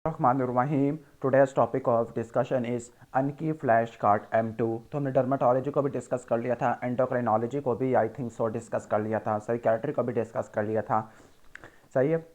रहमानिर्रहीम। Today's topic of discussion is Anki flash card M2। तो हमने dermatology को भी डिस्कस कर लिया था, एंडोक्राइनोलॉजी को भी आई थिंक सो डिस्कस कर लिया था, साइकियाट्री को भी डिस्कस कर लिया था। सही है।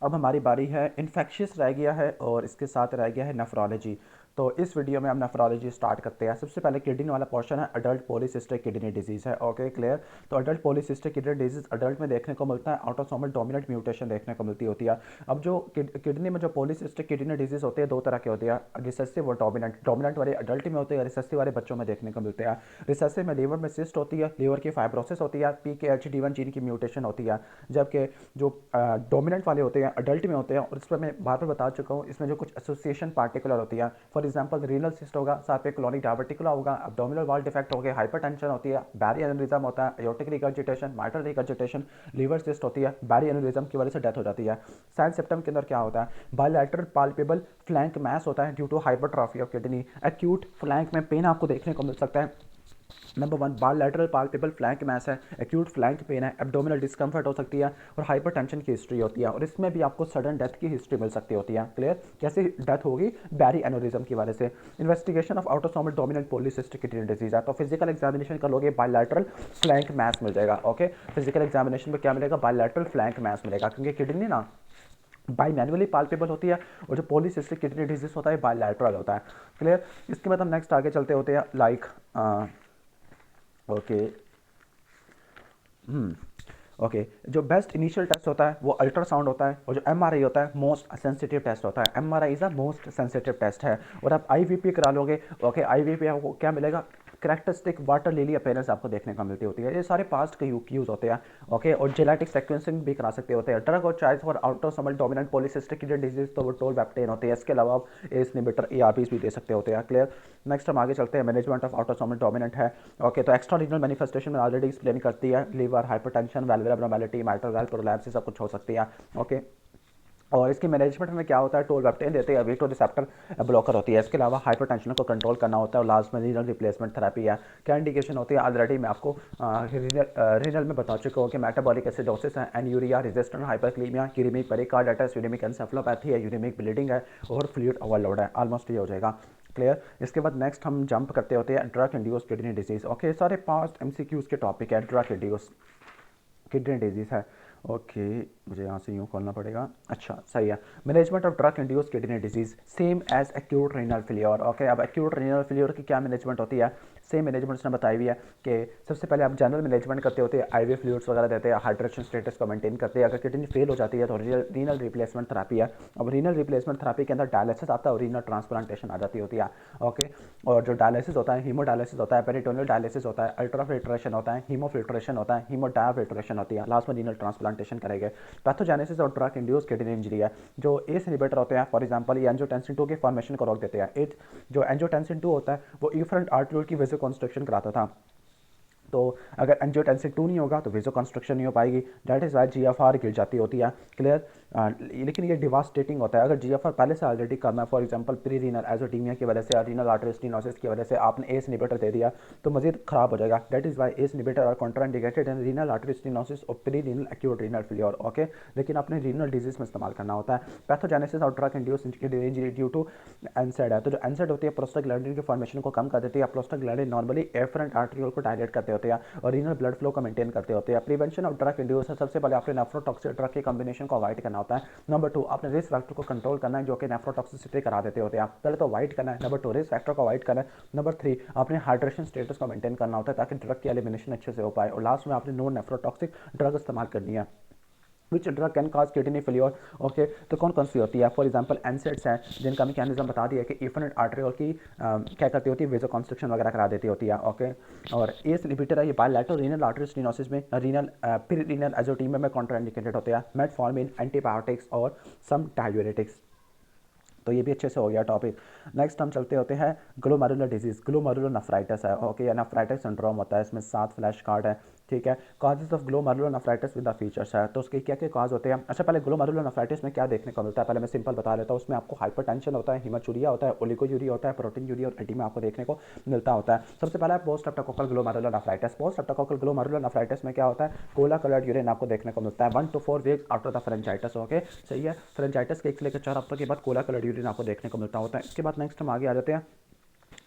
अब हमारी बारी है, इन्फेक्शियस रह गया है और इसके साथ रह गया है नेफ्रोलॉजी। तो इस वीडियो में हम नेफ्रोलॉजी स्टार्ट करते हैं। सबसे पहले किडनी वाला पोर्शन है, अडल्ट पॉलीसिस्टिक किडनी डिजीज़ है। Okay clear. तो adult polycystic kidney disease adult में देखने को मिलता है, ऑटोसोमल डोमिनेंट म्यूटेशन देखने को मिलती होती है। अब जो किडनी में जो पॉलीसिस्टिक किडनी डिजीज़ होते हैं दो तरह के होते हैं, रिसेसिव और डोमिनेंट। डोमिनेंट वाले अडल्ट में होते हैं, रिसेसिव वाले बच्चों में देखने को मिलते हैं। रिसेसिव में लीवर में सिस्ट होती है, लीवर की फाइब्रोसिस होती है, PKH-D1 जीन की म्यूटेशन होती है। जबकि जो डोमिनेंट वाले होते हैं अडल्ट में होते हैं, और इस पर मैं बार बार बता चुका हूँ, इसमें जो कुछ एसोसिएशन पार्टिकुलर होती है। फॉर एग्जांपल रीनल सिस्ट होगा, साथ में क्लोनिक डायवर्टिकुला होगा, अब्डोमिनल वॉल डिफेक्ट हो गया, हाइपरटेंशन होती है, बैरी एनेरिज्म होता है, aortic regurgitation, mitral regurgitation, liver cyst होती है, बैरी एनेरिज्म की वजह से डेथ हो जाती है। साइन सिम्टम के अंदर क्या होता है? बायलैटरल पाल्पेबल फ्लैंक मैस होता है due to hypertrophy of kidney. Acute flank में पेन आपको देखने को मिल सकता है। Number 1 bilateral palpable flank mass है, एक्यूट फ्लैंक पेन है, एब्डोमिनल डिस्कम्फर्ट हो सकती है, और हाइपरटेंशन की हिस्ट्री होती है। और इसमें भी आपको सडन डेथ की हिस्ट्री मिल सकती होती है। क्लियर? कैसे डेथ होगी? बैरी एनोरिज्म की वजह से। Investigation of autosomal dominant polycystic kidney disease है, तो फिजिकल एग्जामिनेशन करोगे बायलैटरल फ्लैंक मैस मिल जाएगा। ओके, फिजिकल एग्जामिनेशन में क्या मिलेगा? बायलैटरल फ्लैंक मैस मिलेगा, क्योंकि किडनी ना बाई मैनुअली पाल्पेबल होती है, और जो पॉलीसिस्टिक किडनी डिजीज होता है बायलैटरल होता है। क्लियर? इसके बाद हम नेक्स्ट आगे चलते होते हैं, लाइक ओके ओके जो बेस्ट इनिशियल टेस्ट होता है वो अल्ट्रासाउंड होता है, और जो MRI होता है मोस्ट सेंसिटिव टेस्ट होता है। MRI is a most sensitive test है। और आप IVP करा लोगे, ओके IVP आपको क्या मिलेगा? करेक्टरिस्टिक वाटर लिली अपीयरेंस आपको देखने को मिलती होती है। ये सारे पास्ट के यूज होते हैं। ओके, और जेनेटिक सीक्वेंसिंग भी करा सकते होते हैं। ड्रग और choice for autosomal dominant polycystic kidney disease तो वो टोल्वेप्टेन होते हैं। इसके अलावा आप एस इनहिबिटर ARBs भी दे सकते होते हैं। क्लियर? नेक्स्ट हम आगे चलते हैं, मैनेजमेंट ऑफ ऑटोसोमल डोमिनेंट है। ओके, तो एक्स्ट्रा रीजनल मैनिफेस्टेशन में ऑलरेडी एक्सप्लेन करती है, liver hypertension, valvular abnormality, mitral valve prolapse, सब कुछ हो सकती है। ओके, और इसकी मैनेजमेंट में क्या होता है? टोल्वेप्टेन देते हैं, वीटो रिसेप्टर ब्लॉकर होती है। इसके अलावा हाइपरटेंशन को कंट्रोल करना होता है, और लास्ट में रीनल रिप्लेसमेंट थेरेपी है। क्या इंडिकेशन होती है? ऑलरेडी मैं आपको रीनल में बता चुका हूँ कि मेटाबॉलिक एसिडोसिस है, anuria, resistant hyperkalaemia, uraemic pericarditis, uraemic encephalopathy है, यूरिमिक ब्लीडिंग है, और फ्लूइड ओवरलोड है। ऑलमोस्ट ये हो जाएगा। क्लियर? इसके बाद नेक्स्ट हम जंप करते होते हैं drug induce kidney disease. Okay, सारे पास्ट MCQs के टॉपिक है, ड्रग इंड्यूस किडनी डिजीज है। ओके, मुझे यहाँ से यूँ खोलना पड़ेगा। अच्छा, सही है। Management of drug induce kidney disease same as acute renal failure. Okay, अब एक्यूट रीनल फेलियर की क्या मैनेजमेंट होती है? सेम मैनेजमेंट उसने बताई हुई है कि सबसे पहले आप जनरल मैनेजमेंट करते होते हैं, IV फ्लूइड्स वगैरह देते हैं, हाइड्रेशन स्टेटस को मेंटेन करते हैं। अगर किडनी फेल हो जाती है तो रीनल रिप्लेसमेंट थेरेपी है। अब रीनल रिप्लेसमेंट थेरेपी के अंदर डायलिसिस आता है और रीनल ट्रांसप्लांटेशन आ जाती होती है। ओके, और जो डायलिसिस होता है, हीमोडायलिसिस होता है, पेरिटोनियल डायलिसिस होता है, अल्ट्राफिल्ट्रेशन होता है, हीमोफिल्ट्रेशन होता है, हीमोडायाफिल्ट्रेशन होती है, लास्ट में रीनल ट्रांसप्लांटेशन करेंगे। पैथोजेनेसिस और ड्रग इंड्यूस किडनी इंजरी है। जो एस इनहिबिटर होते हैं, फॉर एग्जांपल ये एंजियोटेंसिन 2 के फॉर्मेशन को रोक देते हैं। जो एंजियोटेंसिन 2 होता है वो इफरेंट आर्टरियोल की वेजो कंस्ट्रक्शन कराता था। तो अगर एंजियोटेंसिन 2 नहीं होगा तो वेजो कंस्ट्रक्शन नहीं हो पाएगी, डेट इज़ वाई GFR गिर जाती होती है। क्लियर? लेकिन ये डिवास्टेटिंग होता है अगर GFR पहले से ऑलरेडी कम है। For example pre renal azotaemia की वजह से, रीनल आर्टरी स्टेनोसिस की वजह से आपने एस इनहिबिटर दे दिया तो मजीद खराब हो जाएगा। That is Y S inhibitor are contraindicated in renal artery stenosis और pre renal acute renal failure. Okay, लेकिन आपने रीनल डिजीज में इस्तेमाल करना होता है। पैथोजेनेसिस और drug induce injury due to NSAID है। तो जो एनसेड होती है प्रोस्टाग्लैंडिन के फॉर्मेशन को कम कर देती है। प्रोस्टाग्लैंडिन नॉर्मली एफरेंट आर्टरियोल को डायलेट करते होते हैं और रीनल ब्लड फ्लो को मेंटेन करते होते हैं। प्रिवेंशन ऑफ ड्रग इंड्यूस है, सबसे पहले आपने नेफ्रोटॉक्सिक ड्रग के कॉम्बिनेशन को अवॉइड करना होता है। नंबर 2 आपने रिस्क फैक्टर को कंट्रोल करना है जो कि नेफ्रोटॉक्सिसिटी करा देते होते हैं। पहले तो अवॉइड करना है, नंबर 2 रिस्क फैक्टर को अवॉइड करना है, नंबर 3 आपने हाइड्रेशन स्टेटस को मेंटेन करना होता है ताकि ड्रग की एलिमिनेशन अच्छे से हो पाए, और लास्ट में आपने नॉन नेफ्रोटॉक्सिक ड्रग इस्तेमाल करनी है। Which drug can cause kidney failure? Okay, तो कौन कौन सी होती है? फॉर एग्जांपल एनसेड्स हैं जिनका मैकेनिज्म बता दिया कि इफरेंट आर्टरियोल की क्या करती होती है? वेजो कंस्ट्रक्शन वगैरह करा देती होती है। ओके, और एस इनहिबिटर है, ये बायलैटरल रीनल आर्टरी स्टेनोसिस में, रीनल पेरिरीनल एजोटीमिया में कॉन्ट्राइंडिकेटेड होते हैं। मेटफॉर्मिन, एंटीबायोटिक्स और सम डायूरेटिक्स। तो ये भी अच्छे से हो गया टॉपिक। नेक्स्ट हम चलते होते हैं ग्लोमेरुलर डिजीज। ग्लोमेरुलर नेफ्राइटिस है। ओके, या नेफ्राइटिस सिंड्रोम होता है, इसमें 7 फ्लैश कार्ड है। ठीक है। Causes of glomerulonephritis with the features है, तो उसके क्या क्या काज होते हैं। अच्छा, पहले ग्लोमेरुलोनेफ्राइटिस में क्या देखने को मिलता है, पहले मैं सिंपल बता देता हूँ। उसमें आपको हाइपरटेंशन होता है, हीमाचूरिया होता है, ओलिगोयूरिया होता है, प्रोटीन यूरिया और एडीमा आपको देखने को मिलता होता है। सबसे पहला post streptococcal glomerulonephritis. Post streptococcal glomerulonephritis में क्या होता है, कोला कलर्ड यूरिन आपको देखने को मिलता है 1 to 4 weeks after the pharyngitis. Okay, सही है। फ्रेंचाइटिस के 1 से लेकर 4 हफ्तों के बाद कोला कलर्ड यूरिन आपको देखने को मिलता होता है। इसके बाद नेक्स्ट हम आगे आ जाते हैं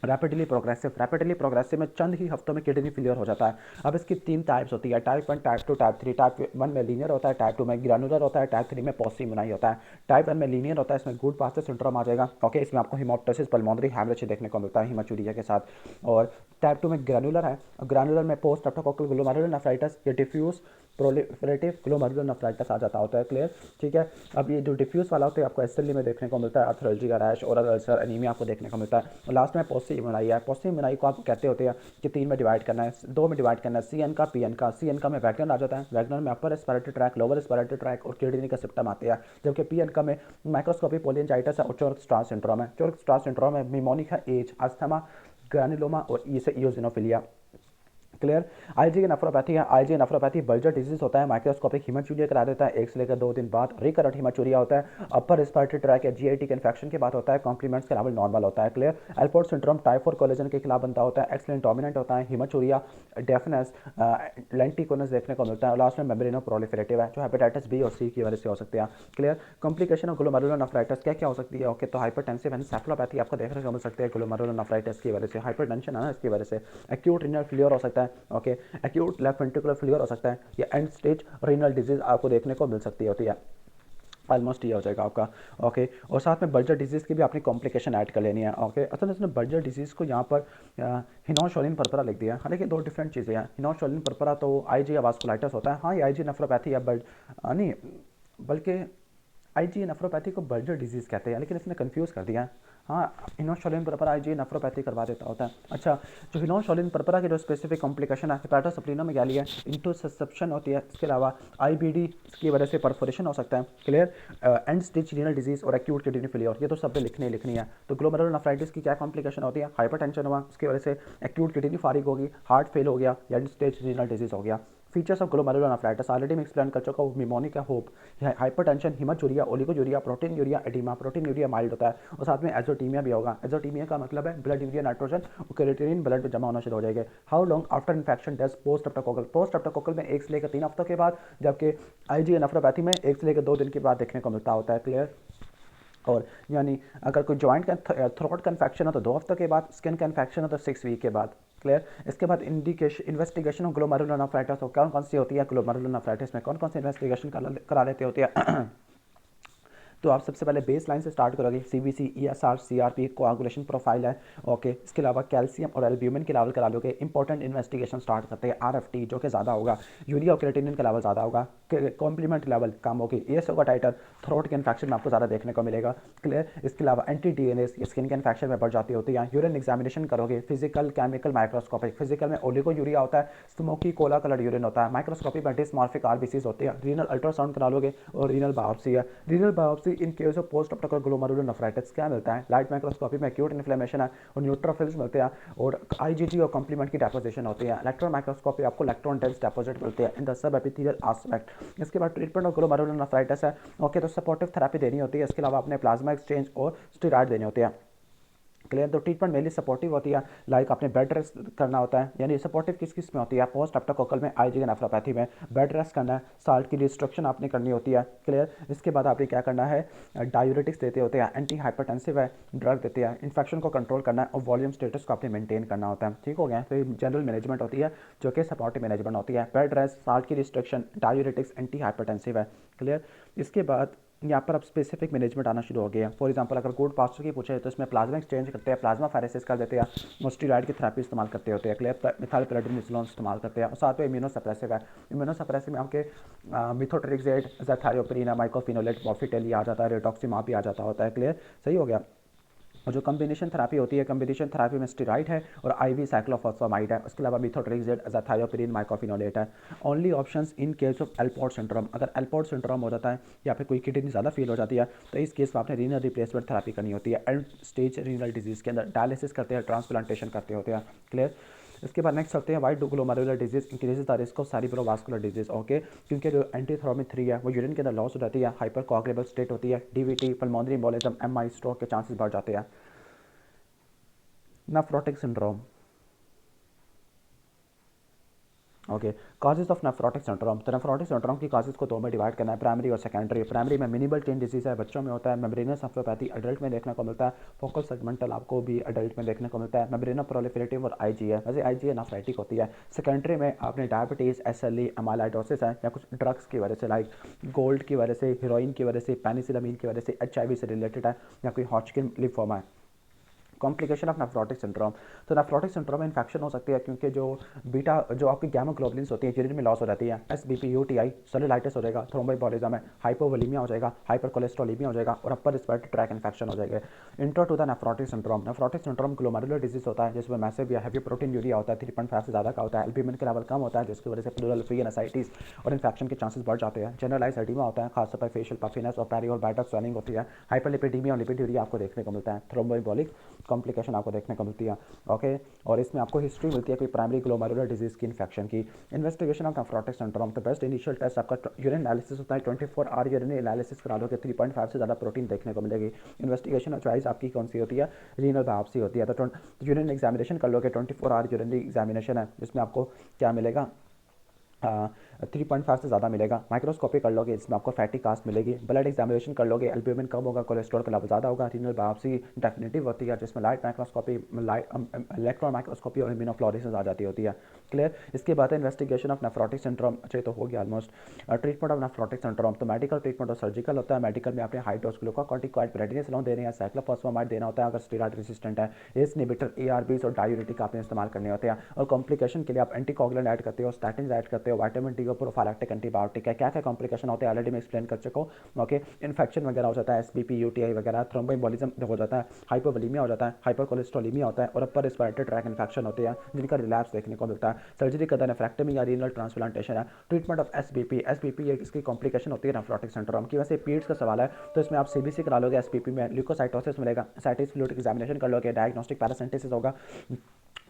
रैपिडली प्रोग्रेसिव में चंद ही हफ्तों में किडनी फेलियर हो जाता है। अब इसकी 3 टाइप्स होती है, टाइप 1, टाइप 2, टाइप 3। टाइप 1 में लीनियर होता है, टाइप 2 में ग्रैनुलर होता है, टाइप 3 में पॉसिमोनाई होता है। टाइप 1 में लीनियर होता है, इसमें गुड पास्टर सिंड्रोम आ जाएगा। ओके, इसमें आपको हिमोप्टोसिस पल्मोनरी हैमरेज देखने को मिलता है हीमाचूरिया के साथ। और टाइप 2 में ग्रैनुलर है, ग्रैनुलर में पोस्ट स्ट्रेप्टोकोकल ग्लोमेरुलोनेफ्राइटिस या डिफ्यूज प्रोलिफरेटिव ग्लोमेरुलोनेफ्राइटिस आ जाता होता है। क्लियर, ठीक है। अब ये जो डिफ्यूज वाला होता है आपको एसएलई में देखने को मिलता है, आर्थराल्जिया रैश, ओरल अल्सर, एनीमिया आपको देखने को मिलता है। और लास्ट में पॉसिमोनाई है। पॉसिमोनाई को आप कहते होते हैं कि 3 में डिवाइड करना है, 2 में डिवाइड करना है, सीएन का, पीएन का। सीएन का में वैगनर आ जाता है, वैगनर में upper respiratory tract, lower respiratory tract और किडनी का सिम्टम आते हैं। जबकि पीएन का में माइक्रोस्कोपिक पोलियंजाइटिस है और चोर्क-स्ट्रास सिंड्रोम है। चोर्क-स्ट्रास सिंड्रोम में निमोनिक है, एज, अस्थमा, ग्रैनुलोमा और इयोसिनोफिलिया। क्लियर। आईजी नेफ्रोपैथी है, आईजी नेफ्रोपैथी बल्जर डिजीज होता है, माइक्रोस्कोपिक हीमाचूरिया करा देता है 1 से लेकर 2 दिन बाद। रिकरेंट हीमाचूरिया होता है, अपर रेस्पिरेटरी ट्रैक या जीआईटी के इन्फेक्शन के बाद होता है, कॉम्प्लीमेंट्स के लेवल नॉर्मल होता है। Clear. Allport syndrome type 4 collagen के खिलाफ बनता होता है, एक्सलेंट डोमिनेंट होता है, हीमाचूरिया, डेफनेस, लेंटिकोनस देखने को मिलता है। और लास्ट में मेम्ब्रेनो प्रोलिफरेटिव है, जो हेपेटाइटिस बी और सी की वजह से हो सकते हैं। क्लियर। कॉम्प्लिकेशन ऑफ ग्लोमेरुलोनेफ्राइटिस क्या क्या हो सकती है। ओके, तो हाइपरटेंसिव एंसेफेलोपैथी आपको देखने को मिल सकती है ग्लोमेरुलोनेफ्राइटिस की वजह से, हाइपरटेंशन है ना इसकी वजह से। एक्यूट रीनल फेलियर हो सकता है। Okay, acute left ventricular failure हो सकता है, या एंड स्टेज रीनल डिजीज आपको देखने को मिल सकती होती है। ऑलमोस्ट ये हो जाएगा आपका। ओके, और साथ में बर्जर डिजीज़ की भी अपनी कॉम्प्लिकेशन ऐड कर लेनी है। ओके, असल में बर्जर डिजीज़ को यहाँ पर हिनोशोलिन परपरा लिख दिया है। हालांकि 2 डिफरेंट चीज़ें हैं। हिनोशोलिन परपरा तो आईजी या वास्कुलाइटिस होता है, हाँ ये आईजी नेफ्रोपैथी या नहीं, बल्कि आईजी नेफ्रोपैथी को बर्जर डिजीज़ कहते हैं, लेकिन इसने कंफ्यूज कर दिया है। हाँ, हिनोशोलिन परपरा आईजी नेफ्रोपैथी करवा देता होता है। अच्छा, जो हिनोशोलिन परपरा की जो स्पेसिफिक कॉम्प्लिकेशन है, हेपेटोसप्लीनम गैली है, इंटरसेप्शन होती है, इसके अलावा आईबीडी की वजह से परफोरेशन हो सकता है। Clear. And stage renal disease और एक्यूट किडनी फेलियर, ये तो सब पे लिखनी है। तो ग्लोमेरुलोनेफ्राइटिस की क्या कॉम्प्लिकेशन होती है, हाइपरटेंशन हुआ, उसकी वजह से एक्यूट किडनी फारिग होगी, हार्ट फेल हो गया, या एंड स्टेज रीनल डिजीज हो गया। फीचर्स ऑफ ग्लोमेरुलोनेफ्राइटिस ऑलरेडी मैं एक्सप्लेन कर चुका हूँ, निमोनिक है, hope, hypertension, haematuria, oliguria, proteinuria, oedema. Proteinuria mild होता है, और साथ में एजोटीमिया भी होगा। एजोटीमिया का मतलब है ब्लड यूरिया नाइट्रोजन और क्रिएटिनिन ब्लड में जमा होना शुरू हो जाएगा। How long after infection does post streptococcal, post streptococcal में 1 से लेकर 3 हफ्तों के बाद, जबकि आईजी नेफ्रोपैथी में 1 से लेकर 2 दिन के बाद देखने को मिलता होता है। क्लियर। और यानी अगर कोई जॉइंट का थ्रोट का इन्फेक्शन हो तो 2 हफ्तों के बाद, स्किन का इन्फेक्शन हो तो 6 वीक के बाद। क्लियर। इसके बाद इन्वेस्टिगेशन ऑफ ग्लोमेरुलोनेफ्राइटिस, कौन कौन सी होती है ग्लोमेरुलोनेफ्राइटिस में, कौन कौन सी इन्वेस्टिगेशन करा लेते होती है। तो आप सबसे पहले बेस लाइन से स्टार्ट करोगे, CBC, ESR, CRP, coagulation profile है। ओके, इसके अलावा कैल्शियम और एल्ब्यूमिन के लेवल करा लोगे। इंपॉर्टेंट इन्वेस्टिगेशन स्टार्ट करते हैं आरएफटी, जो कि ज़्यादा होगा, यूरिया और क्रिएटिनिन का लेवल ज़्यादा होगा, कॉम्प्लीमेंट लेवल कम होगी, ईएसओ का टाइटर, थ्रोट के इन्फेक्शन में आपको ज़्यादा देखने को मिलेगा। क्लियर। इसके अलावा एंटी डीएनएस स्किन के इन्फेक्शन में बढ़ जाती होती है। यूरिन एग्जामिनेशन करोगे, फिजिकल, केमिकल, माइक्रोस्कोपिक। फिजिकल में ओलिगोयूरिया होता है, स्मोकी कोला कलर्ड यूरिन होता है, माइक्रोस्कोपिक में डिस्मॉर्फिक आरबीसीज होती है, रीनल अल्ट्रासाउंड करा लोगे, और रीनल बायोप्सी है। Renal biopsy in case of post streptococcal glomerulonephritis क्या मिलता है, लाइट माइक्रोस्कोपी में एक्यूट इन्फ्लेमेशन है और न्यूट्रोफिल्स मिलते हैं, और आईजीजी और कॉम्प्लीमेंट की डेपोजिशन होती है। इलेक्ट्रॉन माइक्रोस्कोपी आपको इलेक्ट्रॉन डेंस डेपोजिट मिलते हैं in the sub epithelial aspect. इसके बाद ट्रीटमेंट ऑफ ग्लोमेरुलोनेफ्राइटिस है। ओके, तो सपोर्टिव थेरेपी देनी होती है, इसके अलावा अपने प्लाज्मा एक्सचेंज और स्टेरॉइड देने होते हैं। क्लियर। तो ट्रीटमेंट मेनली सपोर्टिव होती है, लाइक आपने बेड रेस्ट करना होता है। यानी सपोर्टिव किस किस में होती है, पोस्ट स्ट्रेप्टोकोकल में, आईजी नेफ्रोपैथी में बेड रेस्ट करना है, साल्ट की रिस्ट्रिक्शन आपने करनी होती है। क्लियर। इसके बाद आपने क्या करना है, डायूरेटिक्स देते होते हैं, एंटी हाइपरटेंसिव है, ड्रग देते हैं, इन्फेक्शन को कंट्रोल करना है, और वॉल्यूम स्टेटस को आपने मेंटेन करना होता है। ठीक हो गया। तो ये जनरल मैनेजमेंट होती है, जो कि सपोर्टिव मैनेजमेंट होती है। बेड रेस्ट, साल्ट की रिस्ट्रिक्शन, डायूरेटिक्स, एंटी हाइपरटेंसिव है। क्लियर। इसके बाद यहाँ पर अब स्पेसिफिक मैनेजमेंट आना शुरू हो गया है। फॉर एग्जांपल अगर गुड पास्टर की पूछे तो इसमें प्लाज्मा एक्सचेंज करते हैं, प्लाज्मा फेरेसिस कर देते हैं, और स्टेरॉइड की थेरेपी इस्तेमाल करते होते हैं। क्लियर। मिथाइलप्रेडनिसोलोन इस्तेमाल करते हैं, और साथ में इम्यूनोसप्रेसिव है। इम्यूनोसप्रेसिव में आपके मिथोट्रेक्सेट, एज़ाथायोप्रिन, माइकोफिनोलेट, मॉर्फिटेली आ जाता है, रिटॉक्सिमाब भी आ जाता होता है। क्लियर। सही हो गया। और जो कम्बिनेशन थेरेपी होती है, कम्बिनेशन थेरेपी में स्टेरॉइड है और आईवी साइक्लोफॉस्फामाइड है। उसके अलावा मिथोट्रेक्सेट, एज़ाथायोप्रिन, माइकोफिनोलेट है। Only options in case of Allport syndrome, अगर एल्पोर्ट सिंड्रोम हो जाता है या फिर कोई किडनी ज़्यादा फेल हो जाती है, तो इस केस में आपने रीनल रिप्लेसमेंट थेरेपी करनी होती है। एंड स्टेज रीनल डिजीज़ के अंदर डायलिसिस करते हैं, ट्रांसप्लांटेशन करते होते हैं। क्लियर। इसके बाद नेक्स्ट चलते हैं white glomerular disease increases the risk of cerebrovascular disease. Okay, क्योंकि जो एंटीथ्रोमिन 3 है वो यूरिन के अंदर लॉस हो जाती है, हाइपर कोआगुलेबल स्टेट होती है, DVT, pulmonary embolism, MI, stroke के चांसेस बढ़ जाते हैं। Nephrotic syndrome. Okay, causes of nephrotic syndrome. तो नेफ्रोटिक सिंड्रोम की काजेज को दो में डिवाइड करना है, प्राइमरी और सेकेंडरी। प्राइमरी में मिनिमल टेन डिजीज है, बच्चों में होता है। मेम्ब्रेनस नेफ्रोपैथी अडल्ट में देखने को मिलता है। फोकल सेगमेंटल आपको भी अडल्ट में देखने को मिलता है। मेम्ब्रेनो प्रोलिफरेटिव और आईजी है, वैसे आईजी नेफ्राइटिक होती है। सेकेंडरी में आपने डायबिटीज़, एसएलई, अमाइलाइडोसिस है, या कुछ ड्रग्स की वजह से लाइक गोल्ड की वजह से, हीरोइन की वजह से, पेनिसिलामीन की वजह से, एचआईवी से रिलेटेड है, या कोई हॉटस्किन लिम्फोमा है। Complication of nephrotic syndrome. तो नेफ्रोटिक सिंड्रोम में इन्फेक्शन हो सकती है क्योंकि जो बीटा जो आपकी गैमा ग्लोबुलिन्स होती है यूरिन में लॉस हो जाती है। एसबीपी, यूटीआई, सेलुलाइटिस हो जाएगा, थ्रोम्बोएम्बोलिज्म है, हाइपोवोलीमिया हो जाएगा, हाइपर कोलेस्ट्रोलीमिया हो जाएगा, और अपर रिस्पिरेटरी ट्रैक इन्फेक्शन हो जाएगा। Intro to the nephrotic syndrome. Nephrotic syndrome glomerular disease होता है जिसमें मैसिव या हैवी प्रोटीन यूरिया होता है, 3.5 से ज़्यादा का होता है। एल्ब्यूमिन के लेवल कम होता है जिसकी वजह से प्लूरल फ्री एनासाइटिस और इन्फेक्शन के चांसेस बढ़ जाते हैं। जनरलाइज एडिमा होता है, खासतौर पर फेशियल पफिनेस और पेरी और बैटर स्वेलिंग होती है। हाइपरलिपिडीमिया और लिपिडूरिया आपको देखने को मिलता है। थ्रोम्बोएम्बोलिक कॉम्प्लिकेशन आपको देखने को मिलती है। ओके, और इसमें आपको हिस्ट्री मिलती है कोई प्राइमरी ग्लोमेरुलर डिजीज की इन्फेक्शन की। Investigation of nephrotic syndrome. तो बेस्ट इनिशियल टेस्ट आपका यूरिन एनालिसिस होता है। 24 आवर यूरिन एनालिसिस करा लो कि 3.5 से ज़्यादा प्रोटीन देखने को मिलेगी। इन्वेस्टिगेशन ऑफ चॉइस आपकी कौन सी होती है? रीनल बायोप्सी होती है। तो यूरिन एग्जामिनेशन कर लो कि 24 आवर यूरिन एग्जामिनेशन है जिसमें आपको क्या मिलेगा? 3.5 से ज़्यादा मिलेगा। माइक्रोस्कोपी कर लोगे इसमें आपको फैटी कास्ट मिलेगी। ब्लड एग्जामिनेशन कर लोगे, एल्ब्यूमिन कम होगा, कोलेस्ट्रॉल का लेवल ज़्यादा होगा। रीनल बायोप्सी डेफिनेटिव होती है जिसमें लाइट माइक्रोस्कोपी, इलेक्ट्रॉन माइक्रोस्कोपी और इम्यूनोफ्लोरेसेंस आ जाती होती है। क्लियर। इसके बाद इन्वेस्टिगेशन ऑफ नेफ्रोटिक सिंड्रोम। अच्छे तो हो गया almost. Treatment of nephrotic syndrome. तो मेडिकल ट्रीटमेंट और सर्जिकल होता है। मेडिकल में आपने हाई डोज ग्लूकोकॉर्टिकॉइड, प्रेडिनिसोलोन देने हैं, साइक्लोफॉस्फेमाइड देना होता है अगर स्टेरॉइड रेजिस्टेंट है, एस इनहिबिटर, एआरबीज और डायूरेटिक आपने इस्तेमाल करने होते हैं। और कॉम्प्लिकेशन के लिए आप एंटीकोगुलेंट ऐड करते हो, स्टैटिन ऐड करते हो, विटामिन डी और प्रोफाइलैक्टिक एंटीबायोटिक है। क्या क्या कॉम्प्लिकेशन होते हैं ऑलरेडी मैं एक्सप्लेन कर चुका हूँ। ओके, इन्फेक्शन वगैरह हो जाता है, एसबीपी, यूटीआई वगैरह, थ्रोम्बोएम्बोलिज्म हो जाता है, हाइपोवोलीमिया हो जाता है, हाइपर कोलेस्ट्रोलीमिया होता है, और अपर रिस्पिरेटरी ट्रैक इन्फेक्शन होते हैं जिनका रिलैप्स देखने को मिलता है। सर्जरी का नेफ्रेक्टमी या रीनल ट्रांसप्लांटेशन है। Treatment of SBP. एसबीपी इसकी कॉम्प्लिकेशन होती है नेफ्रोटिक सिंड्रोम की। वैसे पीड्स का सवाल है तो इसमें आप सीबीसी करा लोगे। एसबीपी में ल्यूकोसाइटोसिस मिलेगा, साइटिस फ्लूइड एग्जामिनेशन कर लोगे, डायग्नोस्टिक पैरासिंथेसिस होगा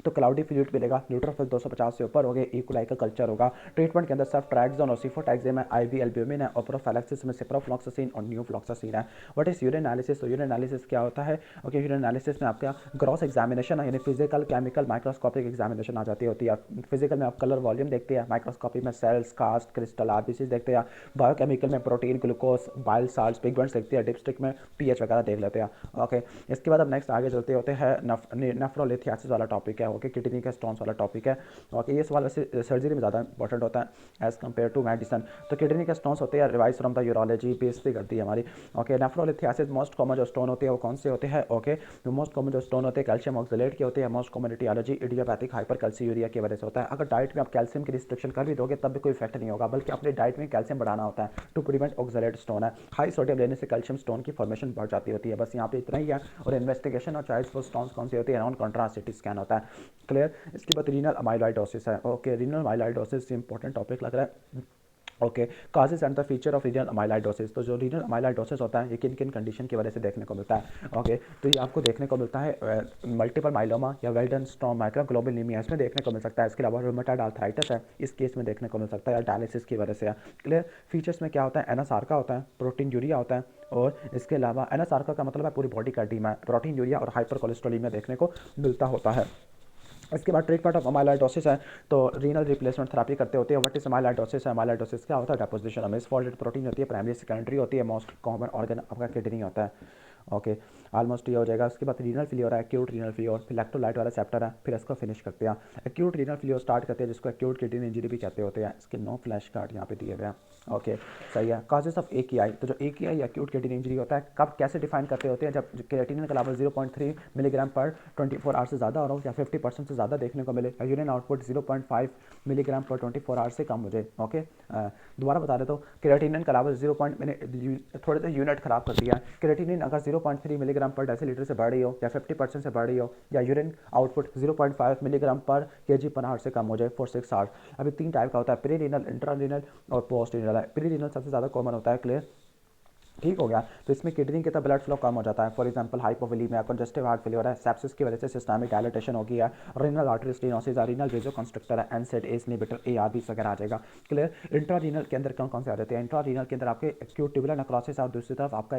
तो क्लाउडी फ्लूइड मिलेगा, न्यूट्रोफिल 250 से ऊपर हो गए, इकोलाई का कल्चर होगा। ट्रीटमेंट के अंदर सेफ्ट्रैक्सोन और सिफोटैक्सिम है, आईवी एल्ब्यूमिन है, और प्रोफिलैक्सिस में सिप्रोफ्लॉक्सासिन और न्यूफ्लॉक्सासिन है। What is urine analysis? तो यूरिन एनालिसिस क्या होता है? ओके, यूरिन एनालिसिस में आपका ग्रॉस एग्जामिनेशन है, यानी फिजिकल, केमिकल, माइक्रोस्कोपिक एग्जामिनेशन आ जाती होती है। फिजिकल में आप कलर वॉल्यूम देखते हैं, माइक्रोस्कोपी में सेल्स, कास्ट, क्रिस्टल, आरबीसीज देखते हैं, बायोकेमिकल में protein, glucose, bile salts, pigments देखते हैं, डिपस्टिक में पीएच वगैरह देख लेते हैं। ओके, इसके बाद अब नेक्स्ट आगे चलते होते हैं नेफ्रोलिथियासिस वाला टॉपिक है। ओके, किडनी के स्टोन्स वाला टॉपिक है। ओके, ये सवाल वैसे सर्जरी में ज़्यादा इंपॉर्टेंट होता है एज कम्पेयर टू मेडिसन। तो किडनी के स्टोन्स होते हैं, revise from the urology basic करती है हमारी। ओके, नेफ्रोलिथियासिस मोस्ट कॉमन जो स्टोन होते हैं वो कौन से होते हैं? ओके, तो मोस्ट कॉमन जो स्टोन होते हैं कैल्शियम ऑक्सलेट के होते हैं। मोस्ट कॉमन एटियोलॉजी इडियोपैथिक हाइपरकैल्सियूरिया की वजह से होता है। अगर डाइट में आप कैल्शियम की रिस्ट्रिक्शन कर भी दोगे तब भी कोई इफेक्ट नहीं होगा, बल्कि अपने डाइट में कैल्शियम बढ़ाना होता है टू प्रिवेंट ऑक्सलेट स्टोन है। हाई सोडियम लेने से कैल्शियम स्टोन की फॉर्मेशन बढ़ जाती होती है। बस यहाँ पे इतना ही है। और इन्वेस्टिगेशन और चॉइस फॉर स्टोन्स कौन सी होती है? नॉन कॉन्ट्रास्ट सिटी स्कैन होता है। क्लियर। इसके बाद रीनल अमाइलॉइडोसिस है। Okay, renal amyloidosis important topic लग रहा है। Okay, causes and the feature of renal amyloidosis. तो जो रीनल अमाइलॉइडोसिस होता है ये किन किन कंडीशन की वजह से देखने को मिलता है? ओके, तो ये आपको देखने को मिलता है मल्टीपल माइलोमा या वेल्डनस्टॉर्म माइक्रोग्लोबुलिनीमिया, इसमें देखने को मिल सकता है। इसके अलावा रूमेटॉइड आर्थराइटिस है, इस केस में देखने को मिल सकता है, या डायलिसिस की वजह से है। क्लियर। फीचर्स में क्या होता है? एनासार्का होता है, प्रोटीन यूरिया होता है, और इसके अलावा एनासार्का का मतलब है पूरी बॉडी का एडीमा, प्रोटीन यूरिया और हाइपर कोलेस्ट्रोलीमिया देखने को मिलता होता है। इसके बाद ट्रीटमेंट ऑफ अमाइलॉइडोसिस है, तो रीनल रिप्लेसमेंट थेरेपी करते होते हैं। व्हाट इज अमाइलॉइडोसिस है? अमाइलॉइडोसिस क्या होता है? डेपोजिशन ऑफ मिसफॉल्टेड प्रोटीन होती है, प्राइमरी सेकेंडरी होती है, मोस्ट कॉमन ऑर्गन आपका किडनी होता है। ओके, ऑलमोस्ट ये हो जाएगा। उसके बाद रीनल फेलियर है, एक्यूट रीनल फेलियर, फिर इलेक्ट्रोलाइट वाला चैप्टर है, फिर इसको फिनिश करते हैं। एक्यूट रीनल फेलियर स्टार्ट करते हैं जिसको एक्यूट किडनी इंजरी भी कहते होते हैं। इसके 9 फ्लैश कार्ड यहाँ पे दिए हुए हैं। ओके, सही है। Causes of AKI। तो जो AKI एक्यूट किडनी इंजरी होता है कब कैसे डिफाइन करते होते हैं? जब क्रिएटिनिन का लेवल 0.3 मिलीग्राम पर 24 आवर से ज़्यादा हो रहा हो, या 50% से ज़्यादा देखने को मिले, या यूरिन आउटपुट 0.5 मिलीग्राम पर 24 आवर से कम हो जाए। ओके, दोबारा बता देता हूँ, क्रिएटिनिन का लेवल 0. मैंने थोड़े से यूनिट खराब कर दिया है। क्रिएटिनिन अगर 0.3 मिलीग्राम पर डेसीलीटर से बढ़ रही हो, या 50% से बढ़ रही हो, या यूरिन आउटपुट 0.5 मिलीग्राम पर केजी पर आवर से कम हो जाए फॉर 6 आवर्स। अभी 3 टाइप का होता है, प्री रीनल, इंट्रा रीनल और पोस्ट रीनल है। प्री रीनल सबसे ज़्यादा कॉमन होता है। क्लियर। ठीक हो गया। तो इसमें किडनी के तरफ ब्लड फ्लो कम हो जाता है। For example hypovolaemia, congestive heart failure है, सेप्सिस की वजह से सिस्टमिक डायलिटेशन हो गया, रीनल आर्टरी स्टेनोसिस, रीनल वेसोकंस्ट्रिक्टर है, एनसेड, एस इनहिबिटर, एआरबीस वगैरह आ जाएगा। क्लियर। इंट्रारीनल के अंदर कौन कौन से आ जाते हैं? इंट्रारीनल के अंदर आपके एक्यूट ट्यूबुलर नेक्रोसिस और दूसरी तरफ आपका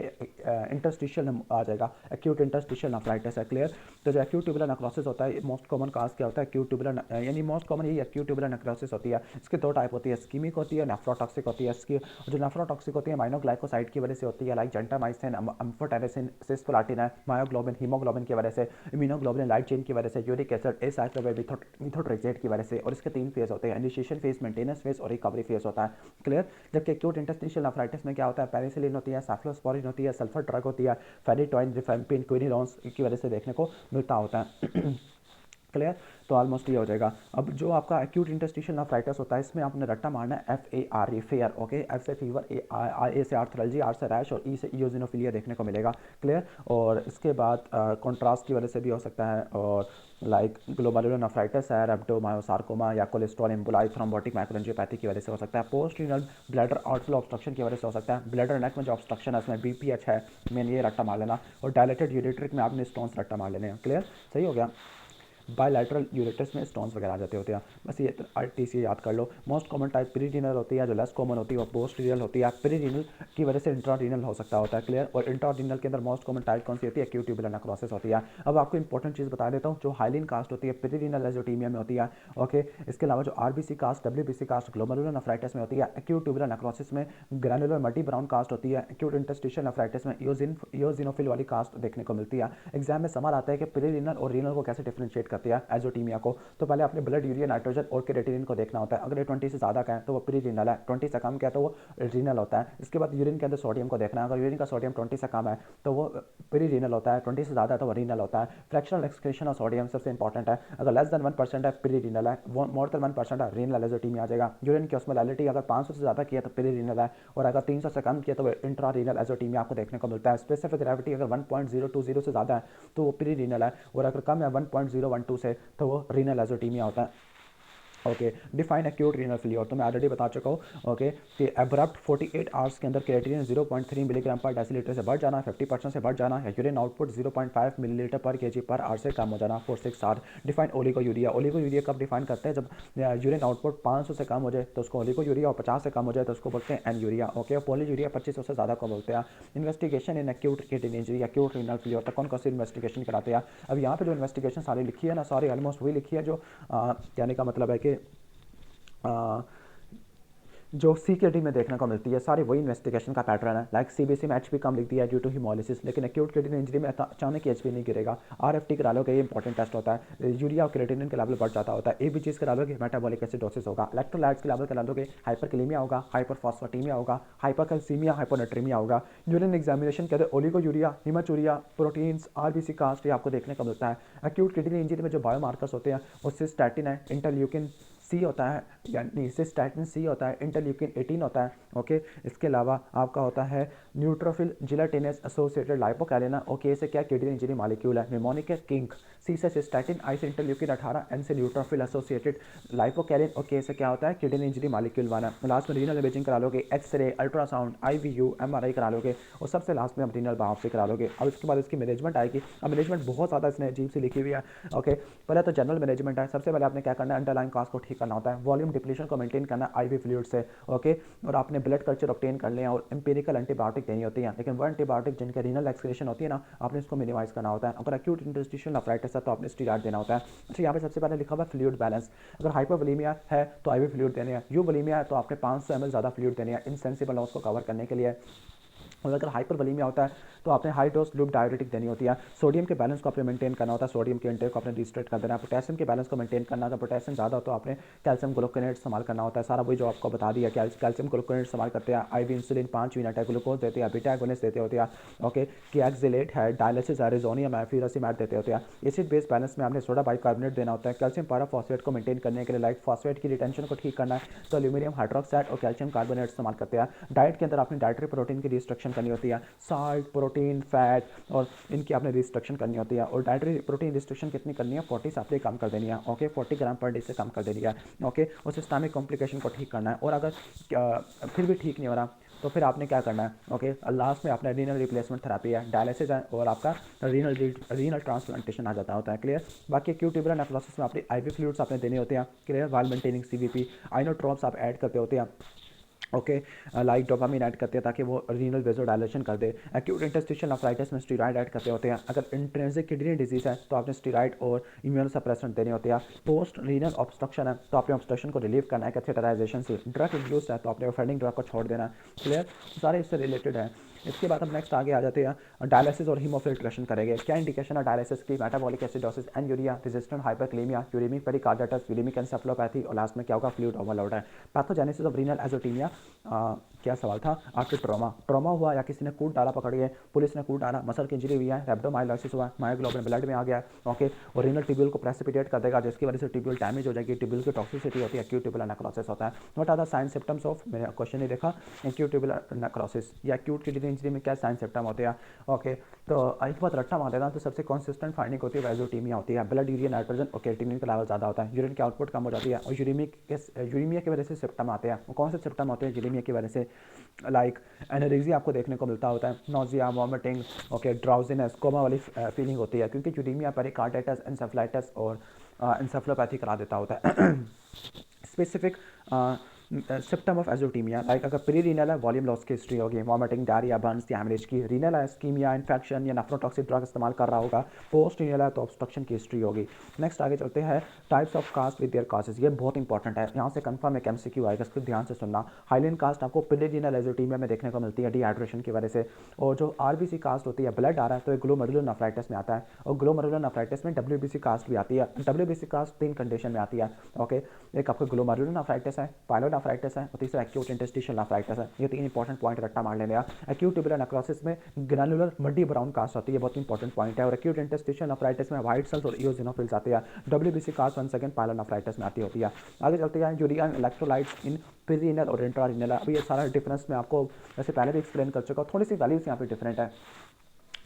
इंटरस्टिशियल आ जाएगा, एक्यूट इंटरस्टिशियल नेफ्राइटिस है। क्लियर। तो जो एक्यूट ट्यूबुलर नेक्रोसिस होता है, मोस्ट कॉमन काज क्या होता है? एक्यूट ट्यूबुलर यानी मोस्ट कॉमन यही एक्यूट ट्यूबुलर नेक्रोसिस होती है। इसके दो टाइप होती है, स्कीमिक होती है, नेफ्रोटॉक्सिक होती है। इसकी जो नेफ्रोटॉक्सिक होती है माइनोग्लाइकोसाइड की वजह से होती है, लाइक जेंटामाइसिन, अम्फोटेरिसिन, सिस्प्लाटिन है, मायोग्लोबिन, हीमोग्लोबिन की वजह से, इम्यूनोग्लोबिन लाइट चेन की वजह से, यूरिक एसिड, एसाइक्लोमेथोट्रेक्सेट की वजह से। और इसके 3 फेज होते हैं, इनिशिएशन फेज, मेंटेनेंस फेज और रिकवरी फेज होता है। क्लियर। जबकि एक्यूट इंटरस्टिशियल नेफ्राइटिस में क्या होता है? पेनिसिलिन होती है, साइक्लोस्पोरिन होती है, सल्फर ड्रग होती है, फेरिटोइन, रिफेम्पिन, क्विनिलॉन्स की वजह से देखने को मिलता होता है। क्लियर। तो ऑलमोस्ट ये हो जाएगा। अब जो आपका एक्यूट इंटरस्टिशियल नेफ्राइटिस होता है, इसमें आपने रट्टा मारना है FARE, फेयर। ओके, एफ से फीवर, ए से आर्थरालजी, आर से रैश और ई से इयोजिनोफिलिया देखने को मिलेगा। क्लियर। और इसके बाद कॉन्ट्रास्ट की वजह से भी हो सकता है, और लाइक ग्लोमेरुलर नेफ्राइटिस है, रेप्टोमायोसार्कोमा या कोलेस्ट्रॉल एम्बोलाई, थ्रोम्बोटिक माइक्रोएंजियोपैथी की वजह से हो सकता है। Post renal bladder outflow obstruction की वजह से हो सकता है। ब्लैडर नेक में जो ऑब्स्ट्रक्शन है उसमें BPH है, मेन ये रट्टा मार लेना। और डायलेटेड यूरेट्रिक में आपने स्टोन्स रट्टा मार लेने हैं। क्लियर, सही हो गया। बायलैटरल यूरेटस में स्टोन्स वगैरह आ जाते होते हैं। बस ये RTC याद कर लो। मोस्ट कॉमन टाइप प्रीरीनल होती है, जो लेस कॉमन होती है वो पोस्ट रीनल होती है। प्रीरीनल की वजह से इंट्रारीनल हो सकता होता है। क्लियर। और इंट्रारीनल के अंदर मोस्ट कॉमन टाइप कौन सी होती है? एक्यूट ट्यूबुलर नेक्रोसिस होती है। अब आपको इंपॉर्टेंट चीज़ बता देता हूँ, जो हाइलिन कास्ट होती है प्रीरीनल एजोटीमिया में होती है। ओके, इसके अलावा जो RBC cast, WBC cast glomerular nephritis में होती है। एक्यूट ट्यूबुलर नेक्रोसिस में ग्रैनुलर मल्टी ब्राउन कास्ट होती है। एक्यूट इंटरस्टिशियल नेफ्राइटिस में इयोजिनोफिल वाली कास्ट देखने को मिलती है। एग्जाम में सवाल आता है कि प्रीरीनल और रीनल को कैसे डिफरेंशिएट करती है एजोटीमिया को। तो पहले अपने ब्लड यूरिया नाइट्रोजन और क्रिएटिनिन को देखना होता है। अगर ये 20 से ज़्यादा का है तो वो प्री रीनल है, 20 से कम का है तो वो रीनल होता है। इसके बाद यूरिन के अंदर सोडियम को देखना है। अगर यूरिन का सोडियम 20 से कम है तो वो प्री रीनल होता है, 20 से ज़्यादा है तो वो रीनल होता है। फ्रैक्शनल एक्सक्रीशन ऑफ सोडियम सबसे इंपॉर्टेंट है। अगर लेस देन 1% है प्री रीनल है, मोर देन 1% है रीनल एजोटीमिया आ जाएगा। यूरिन की ऑस्मोलैलिटी अगर 500 से ज़्यादा किया तो प्री रीनल है, और अगर 300 से कम किया तो इंट्रा रीनल एजोटीमिया आपको देखने को मिलता है। स्पेसिफिक ग्रेविटी अगर 1.020 से ज़्यादा है तो वो प्री रीनल है, और अगर कम है 1.012 से तो वो रीनल एजोटीमिया होता है। Okay, define acute renal failure तो मैं ऑलरेडी बता चुका हूँ। ओके, कि एब्रप्ट 48 आवर्स के अंदर क्रिएटिनिन 0.3 मिलीग्राम पर डेसीलीटर से बढ़ जाना, 50% से बढ़ जाना, या यूरिन आउटपुट 0.5 मिलीलीटर पर केजी पर आवर से कम हो जाना for 6 hour. Define oliguria. Oliguria कब डिफाइन करते हैं? जब यूरिन आउटपुट 500 से कम हो जाए तो उसको ओलिगोयूरिया, और 50 से कम हो जाए तो उसको बोलते हैं एनयूरिया। ओके, और पॉलीयूरिया 2500 से ज़्यादा को बोलते हैं। Investigation in acute kidney injury, acute renal failure तक कौन कौन सी इन्वेस्टिगेशन कराते हैं? अब यहाँ पे जो इन्वेस्टिगेशन सारी लिखी है ना, सारी ऑलमोस्ट वही लिखी है जो कहने का मतलब है कि जो CKD में देखने को मिलती है, सारी वही इन्वेस्टिगेशन का पैटर्न है। लाइक CBC में HP कम लिख दिया है ड्यू टू हिमोलिसिस, लेकिन एक्यूट किडनी इंजरी में अचानक HP नहीं गिरेगा। RFT करा लो, ये इंपॉर्टेंट टेस्ट होता है। यूरिया और क्रिएटिनिन के लेवल बढ़ जाता होता है। ABGs करा लोगे, मेटाबॉलिक एसिडोसिस होगा। इलेक्ट्रोलाइट्स के लेवल करा लोगे, हाइपरकैलेमिया होगा, हाइपरफॉस्फेटेमिया होगा, हाइपरकैल्सीमिया, हाइपोनेट्रीमिया होगा। यूरिन एग्जामिनेशन कहते हैं ओलिगोयूरिया, हिमाचूरिया, प्रोटीन्स, RBC कास्ट, ये आपको देखने को मिलता है। एक्यूट किडनी इंजरी में जो बायोमार्कर्स होते हैं वो सिस्टैटिन है, इंटरल्यूकिन C होता है, यानी सिस्टैटिन C होता है, इंटरल्यूकिन 18 होता है। ओके, इसके अलावा आपका होता है न्यूट्रोफिल जिलेटिनस एसोसिएटेड लाइपोकैलिना। ओके, से क्या किडनी इंजरी मॉलिक्यूल है, निमोनिक है, किंक। C से सिस्टैटिन, I से इंटरल्यूकिन 18, N से न्यूट्रोफिल एसोसिएटेड लाइपोकैलिन। ओके, से क्या होता है किडनी इंजरी मॉलिक्यूल वाला। लास्ट में रीनल इमेजिंग करा लोगे, एक्सरे, अल्ट्रासाउंड, IVU, MRI करा लोगे, और सबसे लास्ट में आप रीनल बायोप्सी करा लोगे। अब इसके बाद इसकी मैनेजमेंट आएगी। अब मैनेजमेंट बहुत ज़्यादा इसने अजीब सी लिखी हुई है। ओके, पहले तो जनरल मैनेजमेंट है। सबसे पहले आपने क्या करना है? अंडरलाइन कास्ट को ठीक करना होता है, वॉल्यूम डिप्लीशन को मेंटेन करना है IV फ्लूइड से। ओके, और आपने ब्लड कल्चर ऑब्टेन कर लिया, और एम्पिरिकल एंटीबायोटिक देनी होती है, लेकिन वो एंटीबायोटिक जिनके रीनल एक्सक्रीशन होती है ना, आपने इसको मिनिमाइज करना होता है। अगर एक्यूट इंटरस्टिशियल नेफ्राइटिस है तो आपने स्टीरॉयड देना होता है। अच्छा, यहाँ पे सबसे पहले लिखा हुआ है फ्लूइड बैलेंस। अगर हाइपोवोलीमिया है तो IV फ्लूइड देने हैं, यूवोलीमिया है तो आपने 500 ml ज़्यादा फ्लूइड देने हैं इनसेंसिबल लॉस को कवर करने के लिए। और अगर हाइपरवोलीमिया होता है तो आपने हाई डोज लूप डायरेटिक देनी होती है। सोडियम के बैलेंस को आपने मेंटेन करना होता है, सोडियम के इंटेक को आपने रिस्ट्रिक्ट कर देना है। पोटेशियम के बैलेंस को मेंटेन करना, अगर पोटेशियम ज़्यादा हो तो आपने कैल्शियम ग्लूकोनेट इस्तेमाल करना होता है। सारा वही जो आपको बता दिया, कैल्शियम ग्लूकोनेट इस्तेमाल करते हैं। IV इंसुलिन 5 यूनिट है, ग्लूकोज देते हैं, बीटा एगोनिस्ट देते होते हैं। ओके, किएक्सिलेट है, डायलिसिस है, रिजोनियम है, फ्यूरासिमेट देते होते हैं। एसिड बेस बैलेंस में आपने सोडा बाइकार्बोनेट देना होता है। कैल्शियम पैराफॉस्फेट को मेंटेन करने के लिए, लाइक फॉस्फेट की रिटेंशन को ठीक करना है तो एल्यूमिनियम हाइड्रोक्साइड और कैल्शियम कार्बोनेट इस्तेमाल करते हैं। डाइट के अंदर आपने डाइटरी प्रोटीन की रिस्ट्रिक्शन करनी होती है, साल्ट, प्रोटीन, फैट और इनकी आपने रिस्ट्रिक्शन करनी होती है। और डाइटरी प्रोटीन रिस्ट्रिक्शन कितनी करनी है? 40 से आपने कम कर देनी है। ओके, 40 ग्राम पर डे से कम कर देनी है। ओके, और सिस्टमिक कॉम्प्लिकेशन को ठीक करना है। और अगर फिर भी ठीक नहीं हो रहा तो फिर आपने क्या करना है, ओके लास्ट में आपने रीनल रिप्लेसमेंट थेरेपी है, डायलिसिस है, और आपका रीनल ट्रांसप्लांटेशन आ जाता होता है। क्लियर। बाकी एक्यूट ट्यूबुलर नेफ्रोसिस में अपनी आईवी फ्लूइड्स आपने देने होते हैं। क्लियर। वाइल मेंटेनिंग सीवीपी, आइनोट्रोप्स आप ऐड करते होते हैं। ओके। लाइक डोपामिन ऐड करते हैं ताकि वो रीनल वेजोडाइलेशन कर दे। एक्यूट इंटरस्टिशियल नेफ्राइटिस में स्टीरॉयड ऐड करते होते हैं। अगर इंट्रिंसिक किडनी डिजीज है तो आपने स्टीरॉयड और इम्यूनो सप्रेसेंट देने होते हैं। पोस्ट रीनल ऑब्स्ट्रक्शन है तो आपने ऑब्स्ट्रक्शन को रिलीव करना है कैथेटराइजेशन से। ड्रग इंड्यूस्ड है तो आपने ऑफेंडिंग ड्रग को छोड़ देना है। क्लियर। सारे इससे रिलेटेड है। इसके बाद हम नेक्स्ट आगे आ जाते हैं, डायलिसिस और हीमोफिल्ट्रेशन करेंगे। क्या इंडिकेशन है डायलिसिस की? Metabolic acidosis anuria, resistant hyperkalaemia, uraemic pericarditis, uraemic encephalopathy, और लास्ट में क्या होगा? फ्लूइड ओवरलोड है। पैथोजेनेसिस ऑफ रीनल एजोटीमिया, क्या सवाल था? आफ्टर ट्रॉमा हुआ या किसी ने कूट डाला पकड़ के, पुलिस ने कूट डाला, मसल की इंजरी हुई है, रेब्डोमाइलोसिस हुआ, मायोग्लोबिन ब्लड में आ गया, ओके, और रीनल ट्यूब्यूल को प्रेसिपिटेट कर देगा जिसकी वजह से ट्यूब्यूल डैमेज हो जाएगी, ट्यूब्यूल की टॉक्सिसिटी होती है, एक्यूट ट्यूबुलर नेक्रोसिस होता है। What are the sign symptoms of, मैंने क्वेश्चन नहीं देखा, एक्यूट ट्यूबुलर नेक्रोसिस या एक्यूट किडनी इंजरी में क्या साइन सिम्टम होते हैं? ओके, तो एक बात रट्टा मार देना, तो सबसे कंसिस्टेंट फाइंडिंग होती है वैजोटीमिया होती है। ब्लड यूरिया नाइट्रोजन और क्रिएटिनिन का लेवल ज़्यादा होता है, यूरिन की आउटपुट कम हो जाती है, और यूरीमिया की वजह से सिम्टम आते हैं। कौन से सिम्टम होते हैं यूरीमिया की वजह से? लाइक एनरेक्सिया आपको देखने को मिलता होता है, nausea, vomiting, okay, drowsiness, coma वाली फीलिंग होती है, क्योंकि यूरीमिया पेरिकार्डाइटिस, एन्सेफलाइटिस और एन्सेफलोपैथी करा देता होता है। Specific symptom of azotaemia, like अगर प्री रीनल है वॉल्यूम लॉस की हिस्ट्री होगी, वॉमिटिंग, डायरिया, बर्न्स या हेमरेज की। रीनल है स्कीमिया, इन्फेक्शन या नेफ्रोटॉक्सिक ड्रग इस्तेमाल कर रहा होगा। पोस्ट रीनल है तो ऑब्स्ट्रक्शन की हिस्ट्री होगी। नेक्स्ट आगे चलते हैं, types of cast with their causes. ये बहुत इंपॉर्टेंट है, यहाँ से कंफर्म एक एमसीक्यू आएगा, इसको ध्यान से सुनना। हाइलिन कास्ट आपको प्री रीनल एजोटीमिया में देखने को मिलती है डिहाइड्रेशन की वजह से, और जो आरबीसी कास्ट होती है, ब्लड आ रहा है तो ग्लोमेरुलर नेफ्राइटिस में आता है, और ग्लोमेरुलर नेफ्राइटिस में डब्ल्यूबीसी कास्ट भी आती है। डब्ल्यूबीसी कास्ट 3 कंडीशन में आती है, ओके, एक आपको ग्लोमेरुलर नेफ्राइटिस है, पायलोनेफ्राइटिस है, और तीसरा एक्यूट इंटरस्टिशियल नेफ्राइटिस है। ये 3 इंपॉर्टेंट पॉइंट रट्टा मार लेने। एक्यूट ट्यूबुलर नेक्रोसिस में ग्रैनुलर मड्डी ब्राउन कास्ट होती है, बहुत इंपॉर्टेंट पॉइंट है, और एक्यूट इंटरस्टिशियल नेफ्राइटिस में व्हाइट सेल्स और इओसिनोफिल्स आते हैं। डब्ल्यूबीसी कास्ट 1 सेकंड पायलोनेफ्राइटिस में आती होती है। आगे चलते हैं, यूरिया इलेक्ट्रोलाइट्स इन पेरिनल और इंट्रारीनल। अभी ये सारा डिफरेंस मैं आपको वैसे पहले भी एक्सप्लेन कर चुका हूँ, थोड़ी सी वैल्यूज यहाँ पे डिफरेंट है।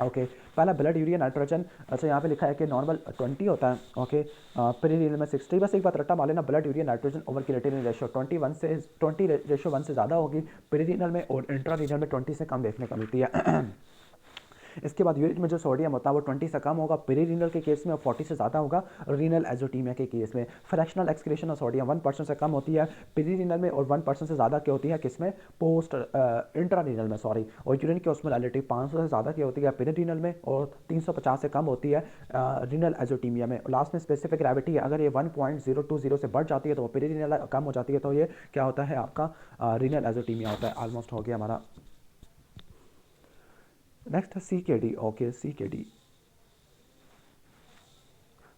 ओके, पहला ब्लड यूरिया नाइट्रोजन, अच्छा यहाँ पे लिखा है कि नॉर्मल 20 होता है, ओके, पेरिनील में 60। बस एक बात रट्टा मार लेना, blood urea nitrogen over creatinine ratio 20 ratio 1 से ज़्यादा होगी पेरिनील में, और इंट्रारीनल में 20 से कम देखने को मिलती है। इसके बाद यूरिन में जो सोडियम होता है वो 20 से कम होगा पेरी रीनल के केस में, और 40 से ज़्यादा होगा रीनल एजोटीमिया के केस में। फ्रैक्शनल एक्सक्रीशन ऑफ सोडियम 1% से कम होती है पेरी रीनल में, और 1% से ज़्यादा की होती है किसमें? पोस्ट इंट्रा रीनल में, सॉरी। और यूरिन की ऑस्मोलैलिटी 500 से ज़्यादा की होती है पेरी रीनल में, और 350 से कम होती है रीनल एजोटीमिया में। लास्ट में स्पेसिफिक ग्रेविटी है, अगर ये 1.020 से बढ़ जाती है तो वो पेरी रीनल कम हो जाती है, तो ये क्या होता है? आपका रीनल एजोटीमिया होता है। ऑलमोस्ट हो गया हमारा। नेक्स्ट है CKD, okay, CKD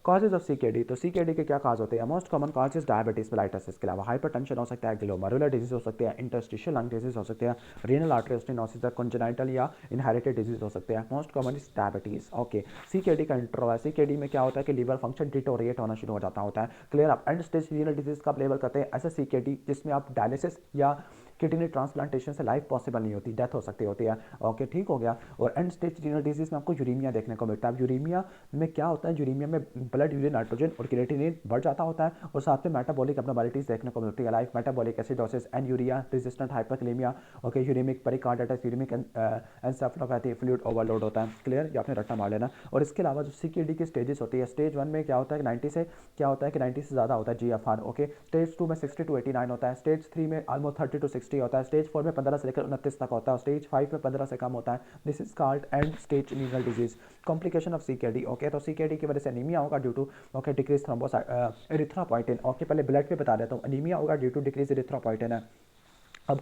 causes of CKD. तो सीकेडी के क्या काज होते हैं? Most common causes diabetes mellitus, इसके अलावा हाइपरटेंशन हो सकता है, ग्लोमेरुलर डिजीज हो सकते हैं, इंटरस्टिशियल लंग डिजीज हो सकते हैं, रीनल आर्टरी स्टेनोसिस, कंजेनाइटल या इनहेरिटेड डिजीज हो सकते हैं। Most common is diabetes, okay. CKD का इंट्रो है। सीकेडी में क्या होता है कि लीवर फंक्शन डिटोरिएट होना शुरू हो जाता होता है। क्लियर। आप एंड स्टेज रीनल डिजीज का लेवल करते हैं ऐसे सीकेडी जिसमें आप डायलिसिस या किडनी ट्रांसप्लांटेशन से लाइफ पॉसिबल नहीं होती, डेथ हो सकती होती है, ओके, ठीक हो गया। और एंड स्टेज रीनल डिजीज में आपको यूरीमिया देखने को मिलता है। यूरीमिया में क्या होता है? यूरीमिया में ब्लड यूरिन नाइट्रोजन और क्रिएटिनिन बढ़ जाता होता है, और साथ में मेटाबॉलिक एब्नॉर्मलिटीज देखने को मिलती है, like metabolic acidosis anuria, resistant hyperkalaemia, okay, uraemic pericarditis, uraemic encephalopathy, fluid overload होता है। क्लियर। ये आपने रट्टा मार लेना। और इसके अलावा जो सीकेडी की स्टेजेस होती है, स्टेज 1 में क्या होता है कि 90 से क्या होता है कि 90 से ज़्यादा होता है जीएफआर, ओके। स्टेज 2 में 60 to 89 होता है। स्टेज 3 में ऑलमोस्ट 30 to 60 होता है। स्टेज 4 में 15 से लेकर 29 तक होता है। स्टेज 5 में 15 से कम होता है। This is called end stage renal disease. Complication of CKD, okay, तो सीकेडी की वजह से एनीमिया होगा due to, okay, decrease erythropoietin, okay, पहले ब्लड पे बता देता हूँ, एनीमिया होगा ड्यू टू डिक्रीज एरिथ्रोपोइटिन है। अब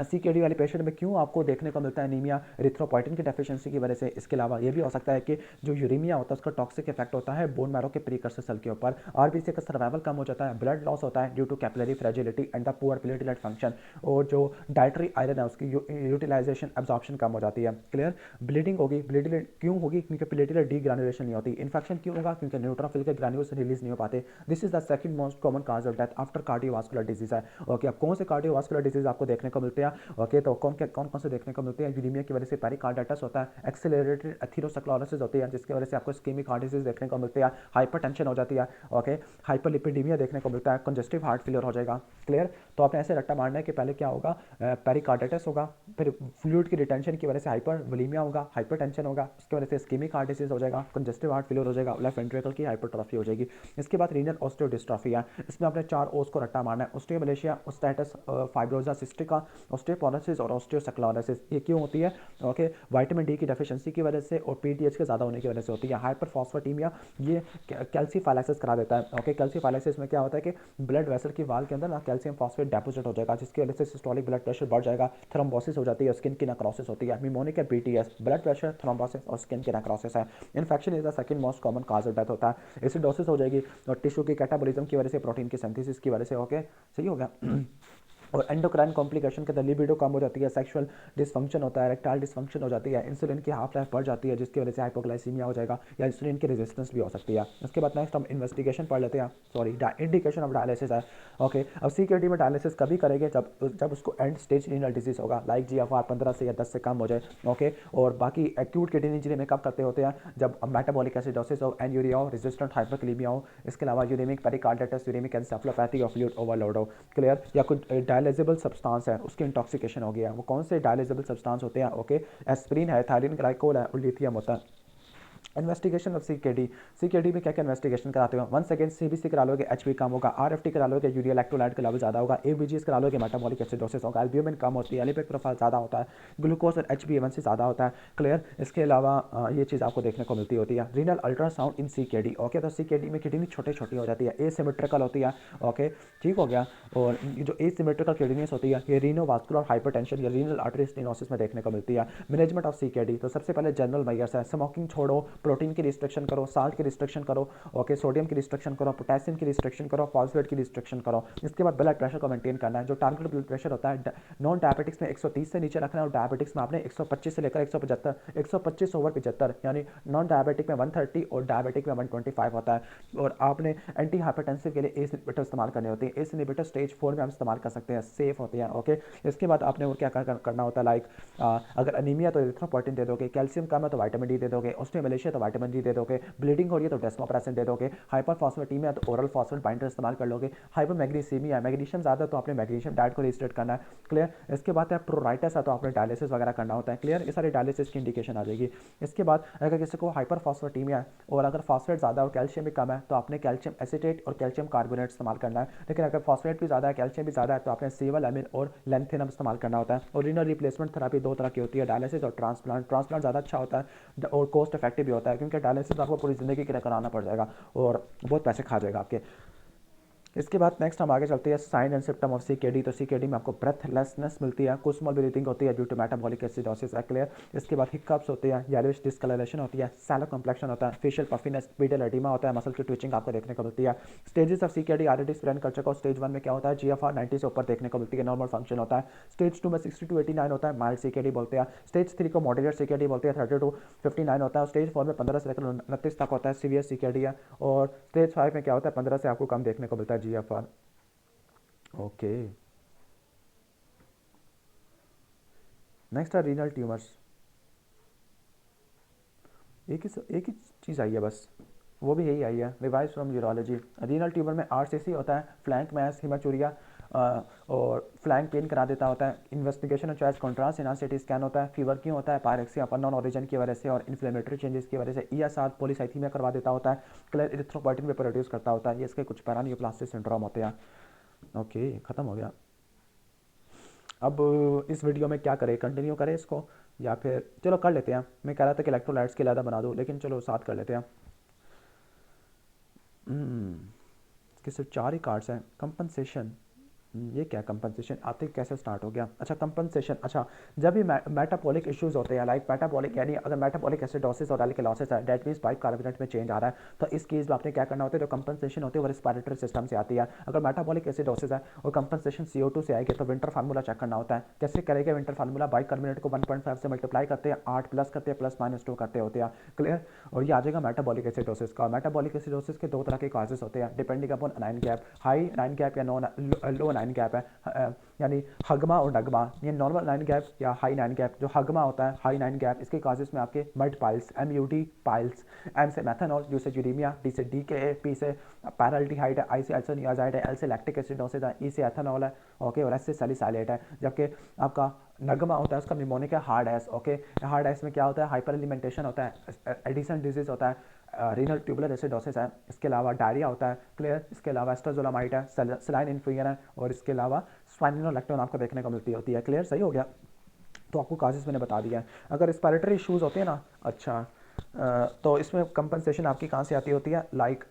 सीकेडी वाले पेशेंट में क्यों आपको देखने को मिलता है एनीमिया? एरिथ्रोपोइटिन की डेफिशिएंसी की वजह से। इसके अलावा ये भी हो सकता है कि जो यूरीमिया होता है उसका टॉक्सिक इफेक्ट होता है बोन मैरो के प्रीकर्सर सेल के ऊपर। आरबीसी का सर्वाइवल कम हो जाता है, ब्लड लॉस होता है due to capillary fragility and the poor platelet function, और जो डाइटरी आयरन है उसकी यूटिलाइजेशन एब्जॉर्प्शन कम हो जाती है। क्लियर। ब्लीडिंग होगी, ब्लीडिंग क्यों होगी? क्योंकि प्लेटलेट डीग्रैनुलेशन नहीं होती। इन्फेक्शन क्यों होगा? क्योंकि न्यूट्रोफिल के ग्रैन्यूल्स रिलीज नहीं हो पाते। This is the second most common cause of death after cardiovascular disease है, ओके। अब कौन से कार्डियोवास्कुलर डिजीज आपको देखने को मिलते हैं। ओके, तो कौन कौन से देखने को मिलते हैं? यूरेमिया की वजह से पेरिकार्डाइटिस होता है, एक्सेलरेटेड एथेरोस्क्लेरोसिस होती है जिसकी वजह से आपको इस्केमिक हार्ट डिजीज देखने को मिलती है, हाइपरटेंशन हो जाती है, ओके, हाइपरलिपिडीमिया देखने को मिलता है, कंजेस्टिव हार्ट फेलियर हो जाएगा। क्लियर? तो आपने ऐसे रट्टा मारना है कि पहले क्या होगा, पेरिकार्डाइटिस होगा, फिर फ्लूइड की रिटेंशन की वजह से हाइपरवोलेमिया होगा, हाइपरटेंशन होगा, उसकी वजह से इस्केमिक हार्ट डिजीज हो जाएगा, कंजेस्टिव हार्ट फेलियर हो जाएगा, लेफ्ट वेंट्रिकल की हाइपरट्रॉफी हो जाएगी। इसके बाद रीनल ऑस्टियोडिस्ट्रॉफी है, इसमें आपने 4 ओस को रट्टा मारना है, ऑस्टियोमलेशिया, ओस्टैटिस फाइब्रोजा सिस्टिका, ऑस्टियोपोरोसिस और ऑस्टियोसेक्लोरोसिस। ये क्यों होती है? ओके, विटामिन डी की डेफिशिएंसी की वजह से और पीटीएच के ज़्यादा होने की वजह से होती है। हाइपरफॉस्फेटीमिया ये कैल्सीफाइलाइसिस करा देता है। ओके, कैल्सीफाइलाइसिस में क्या होता है कि ब्लड वेसल की वाल के अंदर ना कैल्शियम फॉस्फेट डेपोजिट हो जाएगा जिसकी वजह से सिस्टोलिक ब्लड प्रेशर बढ़ जाएगा, थ्रोम्बोसिस हो जाती है, स्किन की नेक्रोसिस होती है। निमोनिक है पीटीएस, ब्लड प्रेशर, थ्रोम्बोसिस और स्किन की नेक्रोसिस है। Infection is the second most common cause of death होता है। एसिडोसिस हो जाएगी और टिश्यू की कैटाबॉलिज्म की वजह से, प्रोटीन की सिंथेसिस की वजह से। ओके, सही हो गया। और एंडोक्राइन कॉम्प्लिकेशन के अंदर लिबिडो कम हो जाती है, सेक्सुअल डिसफंक्शन होता है, इरेक्टाइल डिसफंक्शन हो जाती है, इंसुलिन की हाफ लाइफ बढ़ जाती है जिसकी वजह से हाइपोग्लाइसीमिया हो जाएगा या इंसुलिन की रेजिस्टेंस भी हो सकती है। उसके बाद नेक्स्ट हम इन्वेस्टिगेशन पढ़ लेते हैं, सॉरी इंडिकेशन ऑफ डायलिसिस है। ओके, अब सीकेडी में डायलिसिस कभी करेंगे? जब उसको एंड स्टेज रीनल डिजीज होगा, लाइक जीएफआर 15 से या 10 से कम हो जाए। ओके, और बाकी एक्यूट किडनी इंजरी में कब करते होते हैं? जब मेटाबॉलिक एसिडोसिस हो, एन्यूरिया हो, रेजिस्टेंट हाइपरकलीमिया हो, इसके अलावा यूरेमिक पेरिकार्डाइटिस, यूरेमिक एन्सेफेलोपैथी और फ्लूइड ओवरलोड हो। क्लियर? या कुछ डायलिजिबल सब्सटेंस है उसकी इंटॉक्सिकेशन हो गया। वो कौन से डायलिजिबल सब्सटेंस होते हैं? ओके, एस्पिरिन है, थायरिन ग्लाइकोल है और लिथियम होता है। इन्वेस्टिगेशन ऑफ सीकेडी, सीकेडी में क्या क्या इन्वेस्टिगेशन कराते हो? वन सेकेंड सीबीसी करा लोगे, एचबी कम होगा, आरएफटी करा लोगे, यूरिया इलेक्ट्रोलाइट का लेवल ज़्यादा होगा, एबीजीएस करा लोगे, मेटाबॉलिक एसिडोसिस होगा, एल्ब्यूमिन कम होती है, लिपिड प्रोफाइल ज़्यादा होता है, ग्लूकोज और HbA1c ज़्यादा होता है। क्लियर? इसके अलावा ये चीज़ आपको देखने को मिलती होती है। Renal ultrasound in CKD. Okay, तो सीकेडी में किडनी छोटी छोटी हो जाती है, एसिमेट्रिकल होती है। ओके, ठीक हो गया। और ये जो एसिमेट्रिकल किडनीज होती है ये रीनोवास्कुलर हाइपरटेंशन या रीनल आर्टरी स्टेनोसिस में देखने को मिलती है। मैनेजमेंट ऑफ सीकेडी, तो सबसे पहले जनरल मेजर्स है, स्मोकिंग छोड़ो, प्रोटीन की रिस्ट्रिक्शन करो, साल्ट की रिस्ट्रिक्शन करो, ओके, सोडियम की रिस्ट्रिक्शन करो, पोटेशियम की रिस्ट्रिक्शन करो, फॉस्फेट की रिस्ट्रिक्शन करो। इसके बाद ब्लड प्रेशर को मेंटेन करना है। जो टारगेट ब्लड प्रेशर होता है नॉन डायबिटिक्स में 130 से नीचे रखना है और डायबिटिक्स में आपने 125 से लेकर 175, 125 ओवर 75, यानी नॉन डायबिटिक में 130 और डायबिटिक में 125 होता है। और आपने एंटी हाइपरटेंसिव के लिए एस इनहिबिटर इस्तेमाल करने होते हैं। एस इनहिबिटर स्टेज 4 में हम इस्तेमाल कर सकते हैं, सेफ होते हैं। ओके, इसके बाद आपने और क्या करना होता है, लाइक अगर अनीमिया तो एरिथ्रोपोइटिन दे दोगे, कैल्शियम कम है तो विटामिन डी दे दोगे, ऑस्टियोमलेशिया तो विटामिन डी दे दोगे, ब्लीडिंग हो रही है तो डेस्मोप्रेसिन दे दोगे, हाइपरफॉस्फेटीमिया तो ओरल फॉस्फेट बाइंडर इस्तेमाल कर लोगे, हाइपरमैग्नीसीमिया मैग्नीशियम ज़्यादा तो आपने मैग्नीशियम डाइट को रिस्ट्रिक्ट करना है। क्लियर? इसके बाद है प्रोराइटिस है तो आपने डायलिसिस वगैरह करना होता है। क्लियर? ये सारी डायलिसिस की इंडिकेशन आ जाएगी। इसके बाद अगर किसी को हाइपरफॉस्फेटीमिया है और अगर फॉस्फेट ज़्यादा और कैल्शियम भी कम है तो आपने कैल्शियम एसिटेट और कैल्शियम कार्बोनेट इस्तेमाल करना है। लेकिन अगर फॉस्फेट भी ज़्यादा है, कैल्शियम भी ज़्यादा है तो आपने सीवलामिन और लेंथेनम इस्तेमाल करना होता है। और रीनल रिप्लेसमेंट थेरेपी 2 तरह की होती है, डायलिसिस और ट्रांसप्लांट। ट्रांसप्लांट ज़्यादा अच्छा होता है और कॉस्ट इफेक्टिव भी होता है क्योंकि डायलिसिस आपको पूरी ज़िंदगी के लिए कराना पड़ जाएगा और बहुत पैसे खा जाएगा आपके। इसके बाद नेक्स्ट हम आगे चलते हैं, sign and symptom of CKD. तो सीकेडी में आपको ब्रेथलेसनेस मिलती है, कुछ स्मॉल ब्रीथिंग होती है ड्यू टू मेटाबॉलिक एसिडोसिस है। क्लियर? इसके बाद हिकअप्स होती है, येलोइश डिस्कलरेशन होती है, सैलो कॉम्प्लेक्शन होता है, फेशियल पफिनेस, पीडियल एडिमा होता है, मसल की ट्विचिंग आपको देखने को मिलती है। Stages of CKD already explain कर चुका हूं। स्टेज 1 में क्या होता है, जीएफआर 90 से ऊपर देखने को मिलती है, नॉर्मल फंक्शन होता है। स्टेज 2 में 60 to 89 होता है, माइल्ड सीकेडी बोलते हैं। स्टेज 3 को मॉडरेट सीकेडी बोलते हैं, 30 to 59 होता है। स्टेज 4 में 15 से लेकर 29 तक होता है, सीवियर सीकेडी है। और स्टेज 5 में क्या होता है, 15 से आपको कम देखने को मिलता है जीएफआर। ओके, नेक्स्ट है रीनल ट्यूमर्स। एक ही चीज़ आई है बस, वो भी यही आई है, revise from urology. Renal tumour में आरसीसी होता है, फ्लैंक मैस, हिमाचूरिया और फ्लैंक पेन करा देता होता है। Investigation of choice contrast CT scan होता है। फीवर क्यों होता है, पायरेक्सिया अपर नॉन ओरिजिन की वजह से और इन्फ्लेमेटरी चेंजेस की वजह से। ईएसआर पॉलीसाइथीमिया करवा देता होता है। क्लियर? इरिथ्रोपोइटिन भी प्रोड्यूस करता होता है। ये इसके कुछ पैरानियोप्लास्टिक सिंड्रोम होते हैं। ओके, ख़त्म हो गया। अब इस वीडियो में क्या करें, कंटिन्यू करें इसको या फिर चलो कर लेते हैं। मैं कह रहा था कि इलेक्ट्रोलाइट्स के ज़्यादा बना दूँ लेकिन चलो साथ कर लेते हैं। इसके सिर्फ 4 ही कार्ड्स हैं। कंपनसेशन, ये क्या कंपनसेशन आते कैसे स्टार्ट हो गया? अच्छा, कंपनसेशन, अच्छा जब भी मेटाबॉलिक इश्यूज होते हैं, लाइक मेटाबॉलिक यानी अगर मेटाबॉलिक एसिडोसिस और एल्कलॉसिस है, डेट मींस बाइकार्बोनेट में चेंज आ रहा है, तो इस केस में आपने क्या करना होता है, जो कंपनसेशन होती है वो रेस्पिरेटरी सिस्टम से आती है। अगर मेटाबॉलिक एसिडोसिस है और कंपनसेशन CO2 से आएगी तो विंटर फार्मूला चेक करना होता है। कैसे करेगा विंटर फार्मूला? बाइकार्बोनेट को 1.5 से मल्टीप्लाई करते हैं, 8 प्लस करते हैं, +- 2 करते होते हैं। क्लियर? और ये आ जाएगा मेटाबॉलिक एसिडोसिस का। मेटाबॉलिक एसिडोसिस के 2 तरह के काजेस होते हैं depending upon anion gap, high anion gap या लो अनाइन नाइन गैप है, यानी हगमा और नगमा, ये नॉर्मल नाइन गैप या हाई नाइन गैप। जो हगमा होता है हाई नाइन गैप, इसके काजेस में आपके mud piles, MUD piles, M से मैथनॉल, U से यूरेमिया, D से DKA, P से पैराल्डिहाइड है, I से अल्सोनियाजाइड है, L से लैक्टिक एसिडोसिस है, E से एथेनॉल है, ओके, और S से सैलिसाइलेट है। जबकि आपका नगमा होता है उसका निमोनिक है hard S, okay. Hard S में क्या होता है, हाइपर एलिमेंटेशन होता है, एडिसन डिजीज होता है, रीनल ट्यूबुलर एसिडोसिस है, इसके अलावा डायरिया होता है, क्लियर। इसके अलावा एस्ट्राजोलामाइड है, सलाइन इन्फ्लुएंजा है, और इसके अलावा स्वाइनोलैक्टोन आपको देखने को मिलती होती है, क्लियर, सही हो गया। तो आपको काजेस मैंने बता दिया है। अगर रिस्पायरेटरी इश्यूज़ होते हैं ना, अच्छा, तो इसमें कंपनसेशन आपकी कहाँ से आती होती है, लाइक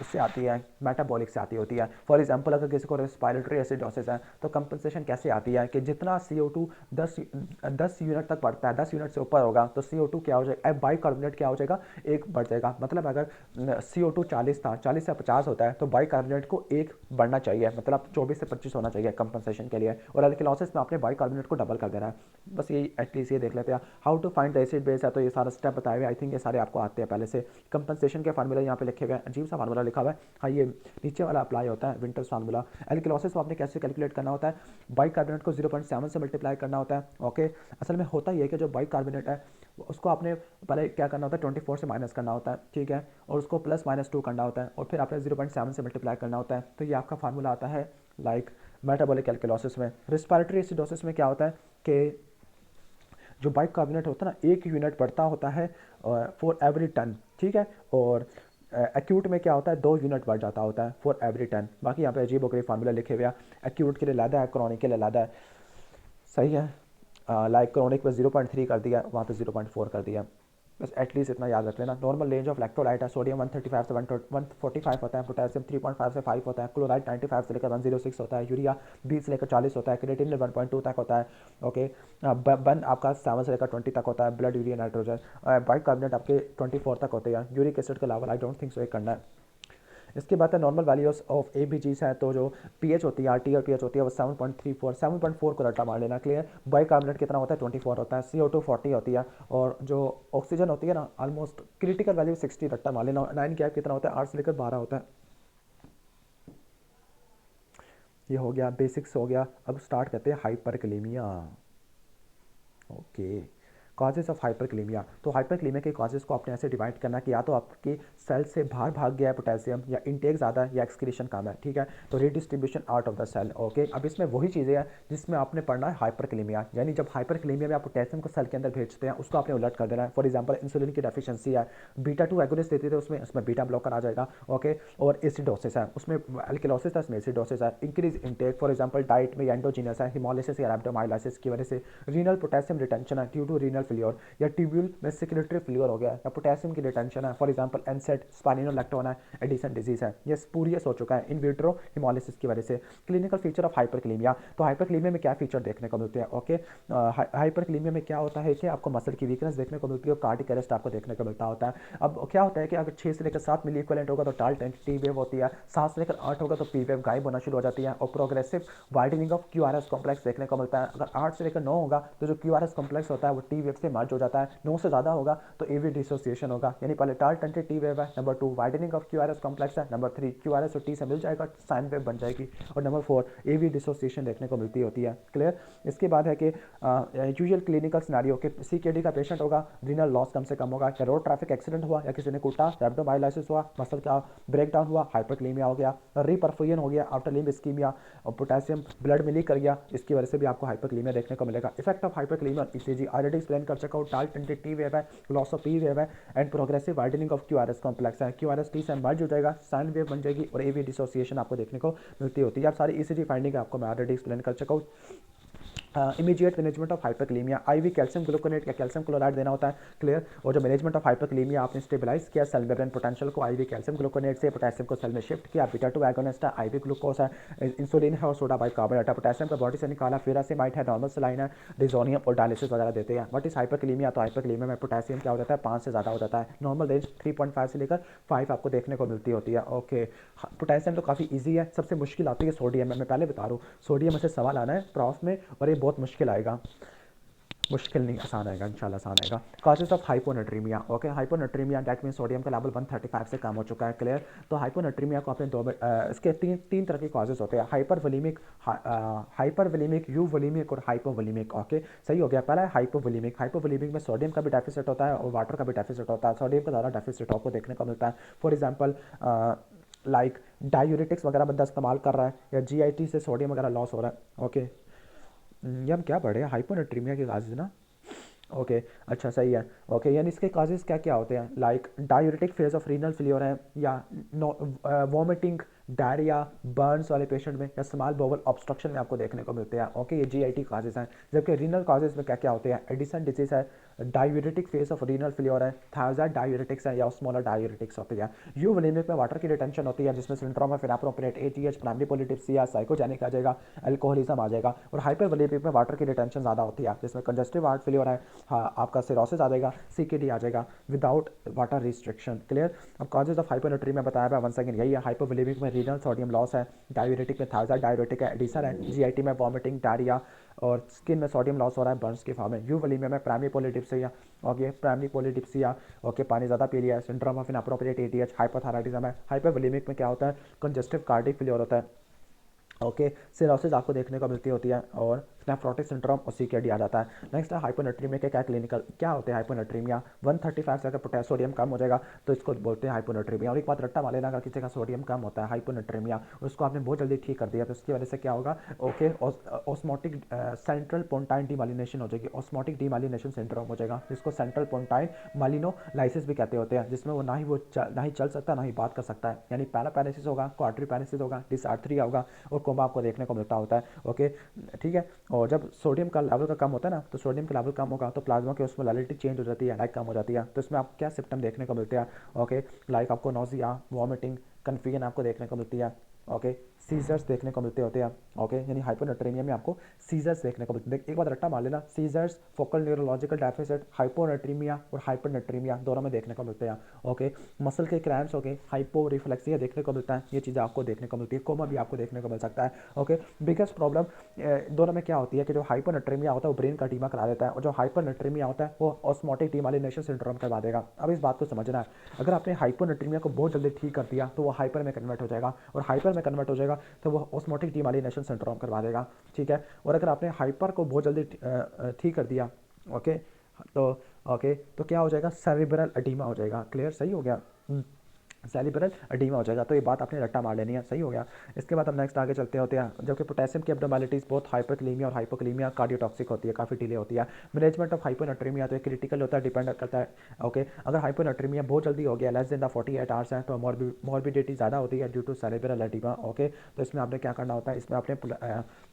उससे आती है, मेटाबॉलिक से आती होती है। फॉर एग्जांपल अगर किसी को रेस्पायरेटरी एसिडोसिस है तो कंपनसेशन कैसे आती है कि जितना CO2 10 यूनिट तक बढ़ता है, 10 यूनिट से ऊपर होगा तो CO2 क्या हो जाएगा, बाइकार्बोनेट क्या हो जाएगा, एक बढ़ जाएगा। मतलब अगर CO2 40 था, 40 से 50 होता है तो बाइकार्बोनेट को एक बढ़ना चाहिए, मतलब 24 से 25 होना चाहिए कंपनसेशन के लिए। और एल्किलोसिस में आपने बाइकार्बोनेट को डबल कर देना है। बस ये एटलीस्ट ये देख लेते हैं। How to find the acid base है, तो ये सारा स्टेप बताए हुए, आई थिंक ये सारे आपको आते हैं पहले से। कंपनसेशन के फार्मूला यहाँ पे लिखे हुए हैं, अजीब सा फार्मूला लिखा हुआ है, हाँ ये नीचे वाला अप्लाई होता है, विंटर्स फार्मूला। एल्किलोसिस को आपने कैसे कैलकुलेट करना होता है, बाइकार्बोनेट को 0.7 से मल्टीप्लाई करना होता है, ओके। असल में होता ही है कि जो बाइकार्बोनेट है उसको आपने पहले क्या करना होता है, 24 से माइनस करना होता है, ठीक है, और उसको प्लस -2 करना होता है, और फिर आपने 0.7 से मल्टीप्लाई करना होता है। तो ये आपका फार्मूला आता है लाइक मेटाबॉलिक एल्किलोसिस में। रिस्पायरेटरी एसिडोसिस में क्या होता है कि जो बाइकार्बोनेट होता है ना, 1 यूनिट बढ़ता होता है फॉर एवरी टन, ठीक है, और एक्यूट में क्या होता है, 2 यूनिट बढ़ जाता होता है फॉर एवरी टन। बाकी यहाँ पे अजीब वगैरह फार्मूला लिखे हुए हैं, एक्यूट के लिए अलग है, क्रॉनिक के लिए अलग है, सही है। लाइक क्रॉनिक पे 0.3 कर दिया, वहाँ पे 0.4 कर दिया, बस एटलीस्ट इतना याद रख लेना। नॉर्मल रेंज ऑफ इलेक्ट्रोलाइट है, सोडियम 135 से 145 होता है, पोटेशियम 3.5 से 5 होता है, क्लोराइड 95 से लेकर 106 होता है, यूरिया 20 से लेकर 40 होता है, क्रिएटिनिन 1.2 तक होता है, ओके। बन आपका 7 से लेकर 20 तक होता है, ब्लड यूरिया नाइट्रोजन। बाइकार्बोनेट आपके 24 तक होते हैं, यूरिक एसिड के अलावा आई डोंट थिंक सो ये करना है। इसके बाद है नॉर्मल वैल्यूज ऑफ ABGs है, तो जो पीएच होती है, RT और TH होती है वो 7.34, 7.4 को रट्टा मार लेना, क्लियर। बाइकार्बोनेट कितना होता है, 24 होता है, CO2 40 होती है, और जो ऑक्सीजन होती है ना, ऑलमोस्ट क्रिटिकल वैल्यू 60 रट्टा मार लेना। 9 गैप कितना होता है, 8 से लेकर 12 होता है। ये हो गया, बेसिक्स हो गया। अब स्टार्ट करते हैं hyperkalaemia, okay. Causes of hyperkalaemia, तो हाइपरकैलेमिया के कॉजेज को आपने ऐसे डिवाइड करना कि या तो आपकी सेल से बाहर भाग गया है पोटेशियम, या इंटेक ज़्यादा है, या एक्सक्रीशन कम है, ठीक है, तो redistribution out of the cell, okay. अब इसमें वही चीज़ें हैं जिसमें आपने पढ़ना है हाइपरकैलेमिया, यानी जब हाइपरकैलेमिया में आप पोटेशियम को सेल के अंदर भेजते हैं उसको आपने उलट कर देना है। फॉर एग्जाम्पल इंसुलिन की डेफिशिएंसी है, बीटा-2 एगोनिस्ट देते थे उसमें बीटा ब्लॉकर आ जाएगा, ओके। और एसिडोसिस है, उसमें एल्किलोसिस था, इसमें एसिडोसिस है। Increase intake, for example diet में एंडोजीनस है, हिमोलिसिस या रैप्टोमाइलाइसिस की वजह से। रीनल पोटेशियम रिटेंशन है ड्यू टू रीनल फेलियर, या ट्यूब्यूल में सिक्रेटरी फेलियर हो गया, या पोटेशियम की रिटेंशन है, फॉर एग्जांपल एनसेट, स्पाइनोलैक्टोन है, एडिसन डिजीज है, ये स्पूरियस हो चुका है इन विट्रो हिमोलिसिस की वजह से। क्लिनिकल फीचर ऑफ हाइपरकैलेमिया, तो हाइपरकैलेमिया में क्या फीचर देखने को मिलते हैं, ओके। हाइपरकैलेमिया में क्या होता है कि आपको मसल की वीकनेस देखने को मिलती है, और कार्डिक अरेस्ट आपको देखने को मिलता होता है। अब क्या होता है कि अगर 6 से लेकर 7 मिली इक्विवेलेंट होगा तो टाल टी वेव होती है, 7 से लेकर 8 होगा तो पी वेव गायब होना शुरू हो जाती है, और progressive widening of QRS complex देखने को मिलता है। अगर 8 से लेकर 9 होगा तो जो QRS कॉम्प्लेक्स होता है वो टी वेव से मर्ज हो जाता है, 9 से ज़्यादा होगा तो AV डिसोसिएशन होगा, यानी पहले टाल टंटे टी वेव है, number 2 widening of QRS complex है, नंबर 3 QRS और T से मिल जाएगा साइन वेव बन जाएगी, और नंबर 4 AV डिसोसिएशन देखने को मिलती होती है, क्लियर। इसके बाद है कि यूजुअल क्लिनिकल सिनेरियो के CKD का पेशेंट होगा, रीनल लॉस कम से कम होगा, या रोड ट्रैफिक एक्सीडेंट हुआ, या किसी ने कूटा, रैप्टोमाइलाइसिस हुआ, मसल का ब्रेक डाउन हुआ, हाइपरकैलेमिया हो गया, रीपरफ्यूजन हो गया आफ्टर लिम्ब इस्कीमिया, और पोटेशियम ब्लड में लीक कर गया, इसकी वजह से भी आपको हाइपरकैलेमिया देखने को मिलेगा। Effect of hyperkalaemia on ECG already explain कर चुका हूं, टाल टंटे टी वेव है, लॉस ऑफ पी वेव है, and progressive widening of QRS complex है, QRS T से मर्ज हो जाएगा, साइन वेव बन जाएगी, और AV डिसोसिएशन आपको देखने को मिलती होती है। अब सारी ECG फाइंडिंग आपको मैं ऑलरेडी एक्सप्लेन कर चुका हूँ। Immediate management of hyperkalaemia, IV calcium gluconate या कैल्शियम क्लोराइड देना होता है, क्लियर। और जो मैनेजमेंट ऑफ हाइपरकैलेमिया आपने स्टेबलाइज किया सेल मेम्ब्रेन पोटेंशियल को IV कैल्शियम ग्लूकोनेट से, पोटेशियम को सेल में शिफ्ट किया, बीटा-2 एगोनिस्ट है, IV ग्लूकोज है, इंसुलिन है, और सोडा बाइकार्बोनेट है, पोटेशियम का बॉडी से निकाला, फेरासेमाइड है, नॉर्मल सलाइन है, डिजोनियम और डायलिसिस वगैरह देते हैं। व्हाट इज हाइपरकैलेमिया, तो हाइपरकैलेमिया में पोटेशियम क्या हो जाता है, 5 से ज़्यादा हो जाता है, नॉर्मल रेंज 3.5 से लेकर 5 आपको देखने को मिलती होती है, ओके। पोटेशियम तो काफ़ी ईजी है, सबसे मुश्किल आती है सोडियम में, मैं पहले बता रहा हूँ, सोडियम में से सवाल आना है प्रॉफ में, और ये बहुत मुश्किल आएगा। मुश्किल नहीं, आसान आएगा इंशाल्लाह, आसान आएगा। Causes of hyponatraemia, okay, hyponatraemia that mean sodium का लेवल 135 से कम हो चुका है, क्लियर। तो हाइपोनेट्रीमिया को आपने इसके तीन तीन तरह के कॉजेज होते हैं, हाइपरवोलेमिक, यूवोलेमिक और हाइपोवोलेमिक, ओके, सही हो गया। पहला है हाइपोवोलेमिक, हाइपोवोलेमिक में सोडियम का भी डेफिसिट होता है और वाटर का भी डेफिसिट होता है, सोडियम का ज़्यादा डेफिसिट आपको देखने को मिलता है। फॉर एग्जाम्पल लाइक डायूरेटिक्स वगैरह बंदा इस्तेमाल कर रहा है, या जीआईटी से सोडियम वगैरह लॉस हो रहा है, ओके। ये हम क्या पढ़े हैं, हाइपोनेट्रीमिया के काजेज ना, ओके, अच्छा सही है, ओके। यानी इसके काजेज क्या क्या होते हैं, like diuretic phase of renal failure है, या वॉमिटिंग, डायरिया, बर्न्स वाले पेशेंट में, या स्मॉल बोवल ऑब्स्ट्रक्शन में आपको देखने को मिलते हैं, ओके, ये जीआईटी काजेज हैं। जबकि रीनल काजेज में क्या क्या होते हैं, एडिसन डिजीज है, diuretic phase of renal failure है, थायराइड डायूरेटिक्स है, या स्मॉलर डायूरेटिक्स होती है। यूवोलेमिक में वाटर की रिटेंशन होती है, जिसमें syndrome of inappropriate ADH, primary polydipsia, psychogenic आ जाएगा, अल्कोहलिज्म आ जाएगा। और हाइपरवोलेमिक में वाटर की रिटेंशन ज़्यादा होती है, जिसमें कंजस्टिव हार्ट फेलियर है, हाँ, आपका सिरोसिस आ जाएगा, सीकेडी आ जाएगा विदाउट वाटर रिस्ट्रिक्शन, क्लियर। अब कॉजेज ऑफ हाइपोनेट्रीमिया बताया हुआ वन सेकंड, यही है। हाइपोवोलेमिक में रीनल सोडियम लॉस है, डायूरेटिक में थायराइड डायूरेटिक है, एडिसन है, जीआईटी में वॉमिटिंग, डायरिया और स्किन में सोडियम लॉस हो रहा है बर्न्स के फॉर्म में। यूवोलेमिया में primary polydipsia, okay, primary polydipsia, okay, पानी ज़्यादा पी लिया है, syndrome of inappropriate ATH, hypothyroidism है। हाइपरवोलेमिक में क्या होता है, कंजस्टिव कार्डिक फेलियर होता है, ओके, सिरोसिस आपको देखने को मिलती होती है, और नेफ्रोटिक सिंड्रोम और सीकेडी आ जाता है। नेक्स्ट है हाइपोनेट्रीमिया के क्या क्लिनिकल क्या होते हैं हाइपोनेट्रीमिया, 135 से अगर पोटेशियम सोडियम कम हो जाएगा तो इसको बोलते हैं हाइपोनेट्रीमिया। और एक बात रट्टा मार लेना, अगर किसी का सोडियम कम होता है हाइपोनेट्रीमिया, उसको आपने बहुत जल्दी ठीक कर दिया तो उसकी वजह से क्या होगा, ओके, ऑस्मोटिक सेंट्रल पोंटाइन डीमालिनेशन हो जाएगी, ऑस्मोटिक डीमालिनेशन सिंड्रोम हो जाएगा, जिसको सेंट्रल पोंटाइन मालिनोलाइसिस भी कहते होते हैं, जिसमें वो ना ही चल सकता ना ही बात कर सकता है, यानी पैरापैरेसिस होगा, क्वाड्रीपैरेसिस होगा, डिसआर्थरिया होगा और कोमा आपको देखने को मिलता होता है, ओके, ठीक है। और जब सोडियम का लेवल का कम होता है ना, तो सोडियम का लेवल कम होगा तो प्लाज्मा की ऑस्मोलैरिटी चेंज हो जाती है, लाइक कम हो जाती है। तो इसमें आप क्या सिम्टम देखने को मिलते हैं, ओके, लाइक आपको नोजिया, वॉमिटिंग, कन्फ्यूजन आपको देखने को मिलती है, ओके, सीजर्स देखने को मिलते होते हैं, ओके, यानी हाइपोनेट्रीमिया में आपको सीजर्स देखने को मिलते हैं। एक बात रट्टा मार लेना, seizures, focal neurological deficit, hyponatraemia और हाइपरनेट्रीमिया दोनों में देखने को मिलते हैं, ओके। मसल के क्रैम्प्स, ओके, हाइपो रिफ्लेक्सिया देखने को मिलता है, ये चीज़ें आपको देखने को मिलती है, कोमा भी आपको देखने को मिल सकता है, ओके। बिगेस्ट प्रॉब्लम दोनों में क्या होती है कि जो हाइपोनेट्रीमिया होता है वो ब्रेन का टीमा करा देता है, और जो हाइपरनेट्रीमिया होता है वो ऑस्मोटिक डीमालिनेशन सिंड्रोम करवा देगा। अब इस बात को समझना है, अगर आपने हाइपोनेट्रीमिया को बहुत जल्दी ठीक कर दिया तो वो हाइपर में कन्वर्ट हो जाएगा, और हाइपर में कन्वर्ट हो जाएगा तो वो ऑस्मोटिक डीमालिनेशन सिंड्रोम करवा देगा, ठीक है। और अगर आपने हाइपर को बहुत जल्दी ठीक कर दिया, ओके, तो ओके, तो क्या हो जाएगा, सेरिब्रल एडीमा हो जाएगा, क्लियर, सही हो गया, सेरिब्रल एडीमा हो जाएगा। तो ये बात आपने रट्टा मार लेनी है, सही हो गया। इसके बाद हम नेक्स्ट आगे चलते होते हैं, जबकि पोटेशियम की एब्नॉर्मलिटीज बहुत हाइपरकलीमिया और हाइपोकलीमिया कार्डियोटॉक्सिक होती है, काफ़ी डिले होती है। मैनेजमेंट ऑफ हाइपोनेट्रीमिया तो क्रिटिकल होता है, डिपेंड करता है, ओके। अगर हाइपोनेट्रीमिया बहुत जल्दी हो गया, लेस देन द 48 आवर्स है, तो मॉर्बिडिटी ज़्यादा होती है due to cerebral oedema, okay. तो इसमें आपने क्या करना होता है, इसमें आपने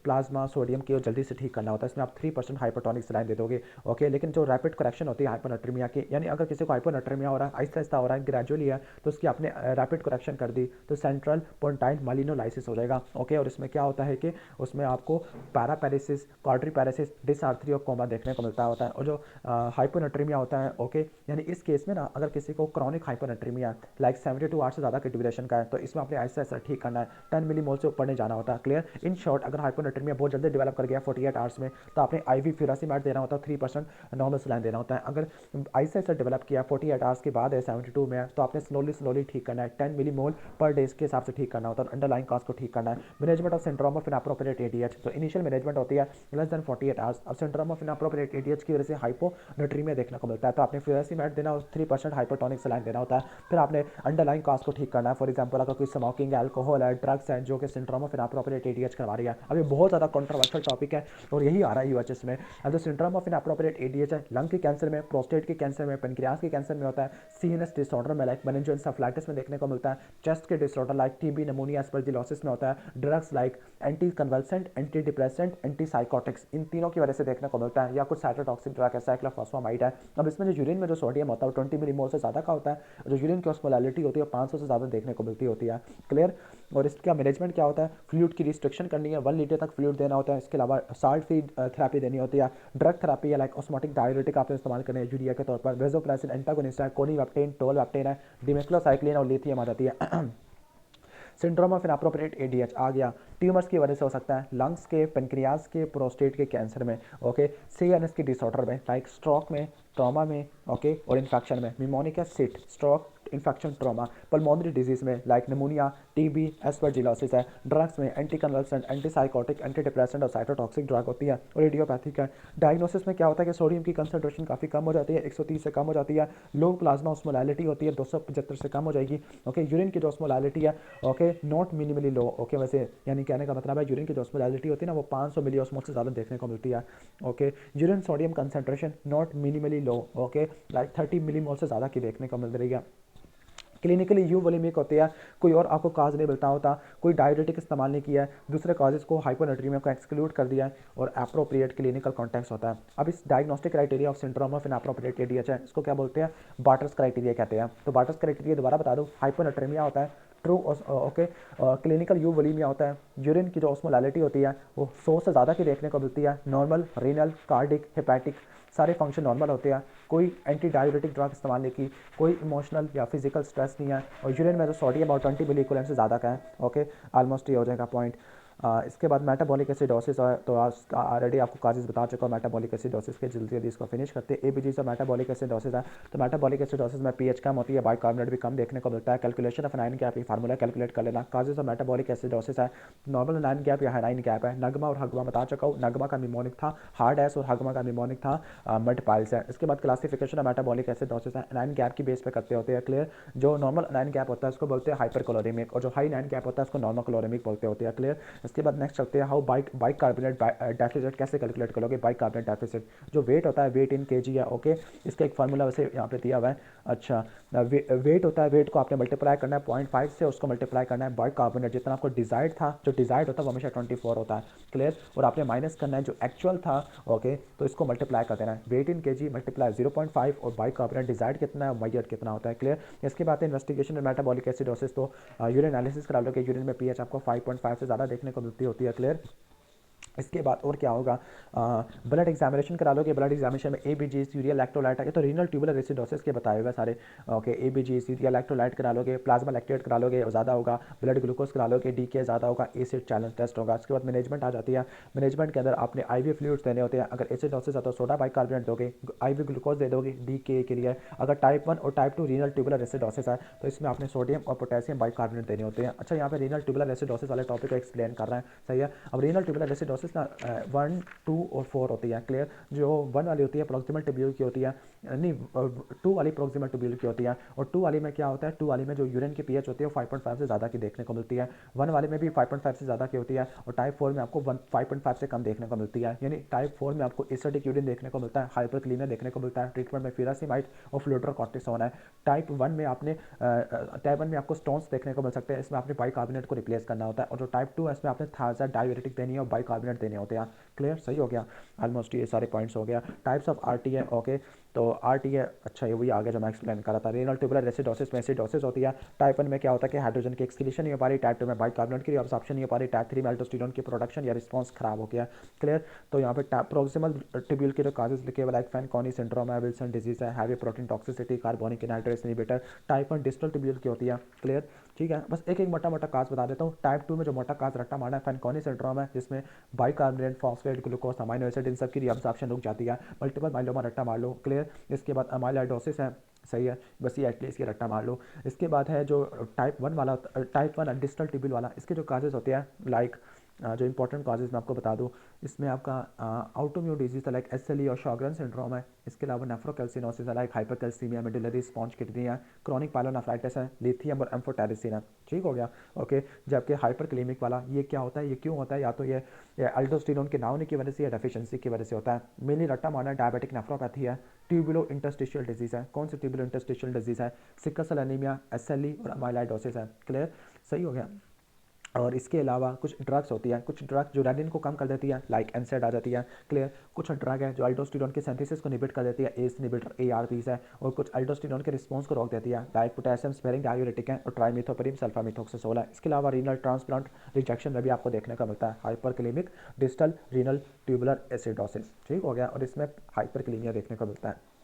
प्लाज्मा सोडियम की जल्दी से ठीक करना होता है, इसमें आप 3% हाइपोटोनिक सलाइन दे दोगे, ओके। लेकिन जो रैपिड करेक्शन होती है हाइपोनेट्रीमिया की, यानी अगर किसी को हाइपोनेट्रीमिया हो रहा है, आहिस्ता आहिस्ता हो रहा है, ग्रेजुअली है, तो उसकी आपने रैपिड करेक्शन कर दी तो सेंट्रल पोंटाइन मालिनोलाइसिस हो जाएगा, ओके। और इसमें क्या होता है कि उसमें आपको पैरापैरेसिस, क्वाड्रीपैरेसिस, डिसआर्थरी और कोमा देखने को मिलता होता है। और जो हाइपोनेट्रीमिया होता है, ओके, यानी इस केस में ना अगर किसी को क्रॉनिक हाइपोनेट्रीमिया लाइक 72 आवर्स से ज़्यादा के ड्यूरेशन का है, तो इसमें आपने आहिस्ता आहिस्ता ठीक करना है, 10 मिलीमोल से ऊपर नहीं जाना होता, क्लियर। इन शॉर्ट, अगर हाइपोनेट्रीमिया बहुत जल्दी डेवलप कर गया 48 आवर्स में, तो आपने IV फ्यूरासिमेट देना होता है, 3% नॉर्मल सलाइन देना होता है। अगर आहिस्ता आहिस्ता डेवलप किया 48 आवर्स के बाद है, 72 में है, तो आपने स्लोली ठीक करना है, 10 मिलीमोल पर डे के हिसाब से ठीक करना होता है, अंडरलाइंग कॉज को ठीक करना है। Management of syndrome of inappropriate ATH, तो इनिशियल मैनेजमेंट होती है लेस देन 48 आवर्स। अब सिंड्रोम ऑफ इनएप्रोप्रिएट एटीएच की वजह से हाइपोनेट्रीमिया देखने को मिलता है, तो आपने फ्यूरासिमेट देना और 3% हाइपरटोनिक सलाइन देना होता है। फिर आपने अंडरलाइंग कॉज को ठीक करना है, फॉर एग्जाम्पल अगर कोई स्मोकिंग, अल्कोहल है, ड्रग्स है, जो कि सिंड्रोम ऑफ इनएप्रोप्रिएट एटीएच करवा रही है। अब ये बहुत ज़्यादा कंट्रोवर्शियल टॉपिक है और यही आ रहा है यूएचएस में। अब जो सिंड्रोम ऑफ इनएप्रोप्रिएट एटीएच है, लंग के कैंसर में, प्रोस्टेट के कैंसर में, पेनक्रियास के कैंसर में होता है, सीएनएस डिसऑर्डर में लाइक मेनिंजोएन्सेफलाइटिस में देखने को मिलता है, चेस्ट के disorder like TB, pneumonia, aspergillosis में होता है, drugs like anticonvulsant, antidepressant, antipsychotics, इन तीनों की वजह से देखने को मिलता है, या कुछ साइटोटॉक्सिक ड्रग है, साइक्लोफॉस्फामाइड है। अब इसमें जो यूरिन में जो सोडियम होता है वो 20 मिलीमोल से ज़्यादा का होता है, जो यूरिन की ऑस्मोलैरिटी होती है 500 से ज़्यादा देखने को मिलती होती है, क्लियर। और इसका मैनेजमेंट क्या होता है, फ्लूइड की रिस्ट्रिक्शन करनी है, 1 लीटर तक फ्लूइड देना होता है, इसके अलावा साल्ट फ्री थेरेपी देनी होती है, ड्रग थेरेपी है लाइक ऑस्मोटिक डायरेटिक आपने इस्तेमाल करने हैं यूरिया के तौर पर, वेसोप्रेसिन एंटागोनिस्ट है, कोनिवेप्टेन, टोलवेप्टेन है, डिमेक्लोसाइक्लिन और लिथियम आ जाती है। सिंड्रोम ऑफ इनअप्रोप्रिएट एडीएच आ गया, ट्यूमर्स की वजह से हो सकता है, लंग्स के, पेनक्रियाज के, प्रोस्टेट के कैंसर में, ओके, सीएनएस की डिसऑर्डर में लाइक स्ट्रोक में, ट्रॉमा में, ओके, और इन्फेक्शन में, mnemonic acid, stroke, infection, trauma, pulmonary disease में लाइक निमोनिया, टीबी, एस्परजिलोसिस है, ड्रग्स में anti convulsant, anti psychotic, anti depressant और साइटोटॉक्सिक ड्रग होती है, और इडियोपैथिक है। डायग्नोसिस में क्या होता है कि सोडियम की कंसंट्रेशन काफ़ी कम हो जाती है, 130 से कम हो जाती है, लो प्लाज्मा ऑस्मोलैलिटी होती है, 275 से कम हो जाएगी, ओके, यूरिन की जो ऑस्मोलैलिटी है, okay, not minimally low, okay, वैसे यानी कहने का मतलब है यूरिन की जो ऑस्मोलैलिटी होती है ना वो 500 मिली ऑस्मोल से ज़्यादा देखने को मिलती है, okay, urine sodium concentration not minimally low, okay, like 30 millimole से ज़्यादा की देखने को मिल रही है। क्लिनिकली यू वोलेमिक होती है, कोई और आपको काज नहीं मिलता होता, कोई डायरेटिक इस्तेमाल नहीं किया है, दूसरे काजेस को हाइपोनेट्रीमिया को एक्सक्लूड कर दिया है, और एप्रोप्रिएट क्लिनिकल कॉन्टेक्स्ट होता है। अब इस diagnostic criteria of syndrome of inappropriate ADH है, इसको क्या बोलते हैं, बार्टर्स क्राइटेरिया कहते हैं। तो बार्टर्स क्राइटेरिया दोबारा बता दूं, हाइपोनेट्रीमिया होता है, ट्रू, ओके, क्लिनिकल यू वोलीमिया होता है, यूरिन की जो ऑस्मोलैलिटी होती है वो 100 से ज़्यादा की देखने को मिलती है, नॉर्मल, रीनल, कार्डिक, हेपेटिक सारे फंक्शन नॉर्मल होते हैं, कोई एंटी डायबिटिक ड्रग इस्तेमाल नहीं की, कोई इमोशनल या फिजिकल स्ट्रेस नहीं है, और यूरिन में जो सोडियम और 20 मिली इक्विवेलेंट से ज़्यादा का है, ओके, ऑलमोस्ट ये हो जाएगा पॉइंट। इसके बाद मेटाबॉलिक एसिडोसिस है, तो ऑलरेडी आपको काजेस बता चुका हूँ मेटाबॉलिक एसिडोसिस के, जल्दी जल्दी इसको फिनिश करते हैं। एबीजी से मेटाबॉलिक एसिडोसिस है, तो मेटाबॉलिक एसिडोसिस में पीएच कम होती है, बाइकार्बोनेट भी कम देखने को मिलता है, calculation of nine gap, formula calculate कर लेना। काजेस ऑफ मेटाबॉलिक एसिडोसिस है, नॉर्मल नाइन गैप या हाइनाइन गैप है, नगमा और हगमा बता चुका हूँ, नगमा का निमोनिक था हार्ड एस और हगमा का निमोनिक था मल्टीपाइल्स है। इसके बाद क्लासिफिकेशन ऑफ मेटाबॉलिक एसिडोसिस है, नाइन गैप की बेस पे करते होते हैं, क्लियर। जो नॉर्मल नाइन गैप होता है उसको बोलते हैं हाइपर कैलोरीमिक, और जो हाई नाइन गैप होता है उसको नॉर्मल कैलोरीमिक बोलते होते हैं, क्लियर। इसके बाद नेक्स्ट चलते हैं हाउ बाइकार्बोनेट डेफिसिट कैसे कैलकुलेट करोगे। बाइकार्बोनेट डेफिसिट जो वेट होता है, वेट इन केजी है, ओके, इसका एक फार्मूला वैसे यहाँ पे दिया हुआ है। अच्छा, वेट होता है, वेट को आपने मल्टीप्लाई करना है 0.5 से, उसको मल्टीप्लाई करना है बाइकार्बोनेट, जितना आपको डिजायर्ड था, जो डिजायर्ड होता है वो हमेशा 24 होता है, क्लियर, और आपने माइनस करना है जो एक्चुअल था, ओके, तो इसको मल्टीप्लाई कर देना है, वेट इन केजी मल्टीप्लाई 0.5 और बाइकार्बोनेट डिजायर्ड कितना है, वाइट कितना होता है, क्लियर। इसके बाद इन्वेस्टिगेशन मेटाबॉलिक एसिडोसिस, तो यूरिन एनालिसिस करा लो कि यूरिन में पीएच आपको 5.5 से ज़्यादा देखने को मिलती होती है, क्लियर। इसके बाद और क्या होगा, ब्लड एग्जामिनेशन करा लोगे, ब्लड एग्जामिनेशन में एबीजी, सीरियल इलेक्ट्रोलाइट है, तो रीनल ट्यूबुलर एसिडोसिस के बताए हुए सारे, ओके, एबीजी, सीरियल इलेक्ट्रोलाइट करा लोगे, प्लाज्मा लैक्टेट करा लोगे ज़्यादा होगा, ब्लड ग्लूकोज करा लोगे, डीके ज़्यादा होगा, एसिड चैलेंज टेस्ट होगा। इसके बाद मैनेजमेंट आ जाती है, मैनेजमेंट के अंदर आपने आईवी फ्लूइड्स देने होते हैं, अगर एसिडोसिस है तो सोडा बाइकार्बोनेट दोगे, आईवी ग्लूकोज दे दोगे डीके के लिए। अगर टाइप 1 और टाइप 2 रीनल ट्यूबुलर एसिडोसिस है तो इसमें आपने सोडियम और पोटेशियम बाइकार्बोनेट देने होते हैं। अच्छा, यहाँ पे रीनल ट्यूबुलर एसिडोसिस वाले टॉपिक को एक्सप्लेन कर रहे हैं, सही है। अब रीनल ट्यूबुलर एसिडोसिस ना 1, 2 और 4 होती है, क्लियर। जो 1 वाली होती है प्रॉक्सिमल ट्यूब्यूल की होती है, नहीं 2 वाली प्रॉक्सिमल ट्यूब्यूल की होती है, और 2 वाली में क्या होता है, 2 वाली में जो यूरिन की पीएच होती है वो 5.5 से ज़्यादा की देखने को मिलती है, 1 वाले में भी 5.5 से ज़्यादा की होती है, और टाइप 4 में आपको 5.5 से कम देखने को मिलती है, यानी टाइप 4 में आपको एसिडिक यूरिन देखने को मिलता है, हाइपरक्लीमिया देखने को मिलता है, ट्रीटमेंट में फिरासिमाइड और फ्लूड्रोकॉर्टिसोन है। टाइप 1 में आपको स्टोन्स देखने को मिल सकते हैं, इसमें आपने बाइकार्बोनेट को रिप्लेस करना होता है, और जो टाइप 2 है इसमें आपने थायराइड डाययूरेटिक देनी है और बाइकार्बोनेट देने होते हैं, क्लियर, सही हो गया। ऑलमोस्ट ये सारे पॉइंट्स हो गया। टाइप्स ऑफ आरटीए, ओके, तो आरटीए, अच्छा ये वही आगे जो मैं एक्सप्लेन कर रहा था, रीनल ट्यूबुलर एसिडोसिस में एसिडोसिस होती है। टाइप 1 में क्या होता है कि हाइड्रोजन की एक्सक्रीशन नहीं हो पा रही, टाइप 2 में बाइकार्बोनेट की एब्जॉर्प्शन नहीं हो पा रही, टाइप 3 में एल्डोस्टेरोन की प्रोडक्शन या रिस्पॉन्स खराब हो गया, क्लियर। तो यहाँ पे प्रोक्सिमल ट्यूब्यूल के जो काजेस लिखे हुए लाइक फैनकॉनी सिंड्रोम है, विल्सन डिजीज है, heavy protein toxicity, carbonic anhydrase inhibitor. Type 1 distal tubule की होती है, क्लियर, ठीक है। बस एक एक मोटा मोटा काज बता देता हूँ। टाइप 2 में जो मोटा काज रट्टा मारना है फैनकॉनी सिंड्रोम है, जिसमें bicarbonate, phosphate, glucose, amino acid in सब की रिएब्जॉर्प्शन रुक जाती है। मल्टीपल माइलोमा रट्टा मार लो, क्लियर। इसके बाद अमाइलोइडोसिस है, सही है, बस ये एटलीस्ट ये रट्टा मार लो। इसके बाद है जो टाइप 1 वाला, टाइप 1 डिस्टल ट्यूब्यूल वाला, इसके जो काजेस होते हैं लाइक जो इंपॉर्टेंट काजेज मैं आपको बता दूं, इसमें आपका आउटोम्यून डिजीज लाइक एसएलई और शॉगरन सिंड्रोम है। इसके अलावा नेफ्रोकैल्सिनोसिस है like hypercalcaemia, medullary sponge kidney है, क्रॉनिक पायलोनेफ्राइटिस है, लिथियम और एम्फोटेरिसिन है, ठीक हो गया, ओके। जबकि हाइपरक्लीमिक वाला ये क्या होता है, ये क्यों होता है, या तो ये अल्डोस्टेरोन के ना होने की वजह से या डेफिशिएंसी की वजह से होता है। मेनली रट्टा मारना डायबिटिक नेफ्रोपैथी है, ट्यूबुलो इंटरस्टिशियल डिजीज है। कौन सी ट्यूबुलो इंटरस्टिशियल डिजीज है, सिकल सेल एनीमिया, एसएलई और अमाइलोइडोसिस है, क्लियर, सही हो गया। और इसके अलावा कुछ ड्रग्स होती है, कुछ ड्रग जो रेनिन को कम कर देती है लाइक एनसेड आ जाती है, क्लियर। कुछ ड्रग है जो अल्डोस्टेरोन के सिंथेसिस को इनहिबिट कर देती है, एस इनहिबिटर एआरपीस है। और कुछ अल्डोस्टेरोन के रिस्पॉन्स को रोक देती है लाइक पोटेशियम स्पेयरिंग डाययूरेटिक है और ट्राइमिथोपेरिम सल्फामिथोक्सोसोल है। इसके अलावा रीनल ट्रांसप्लांट रिजेक्शन में भी आपको देखने को मिलता है हाइपरक्लीमिक डिस्टल रीनल ट्यूबुलर एसिडोसिस, ठीक हो गया। और इसमें हाइपरक्लीमिया देखने को मिलता है।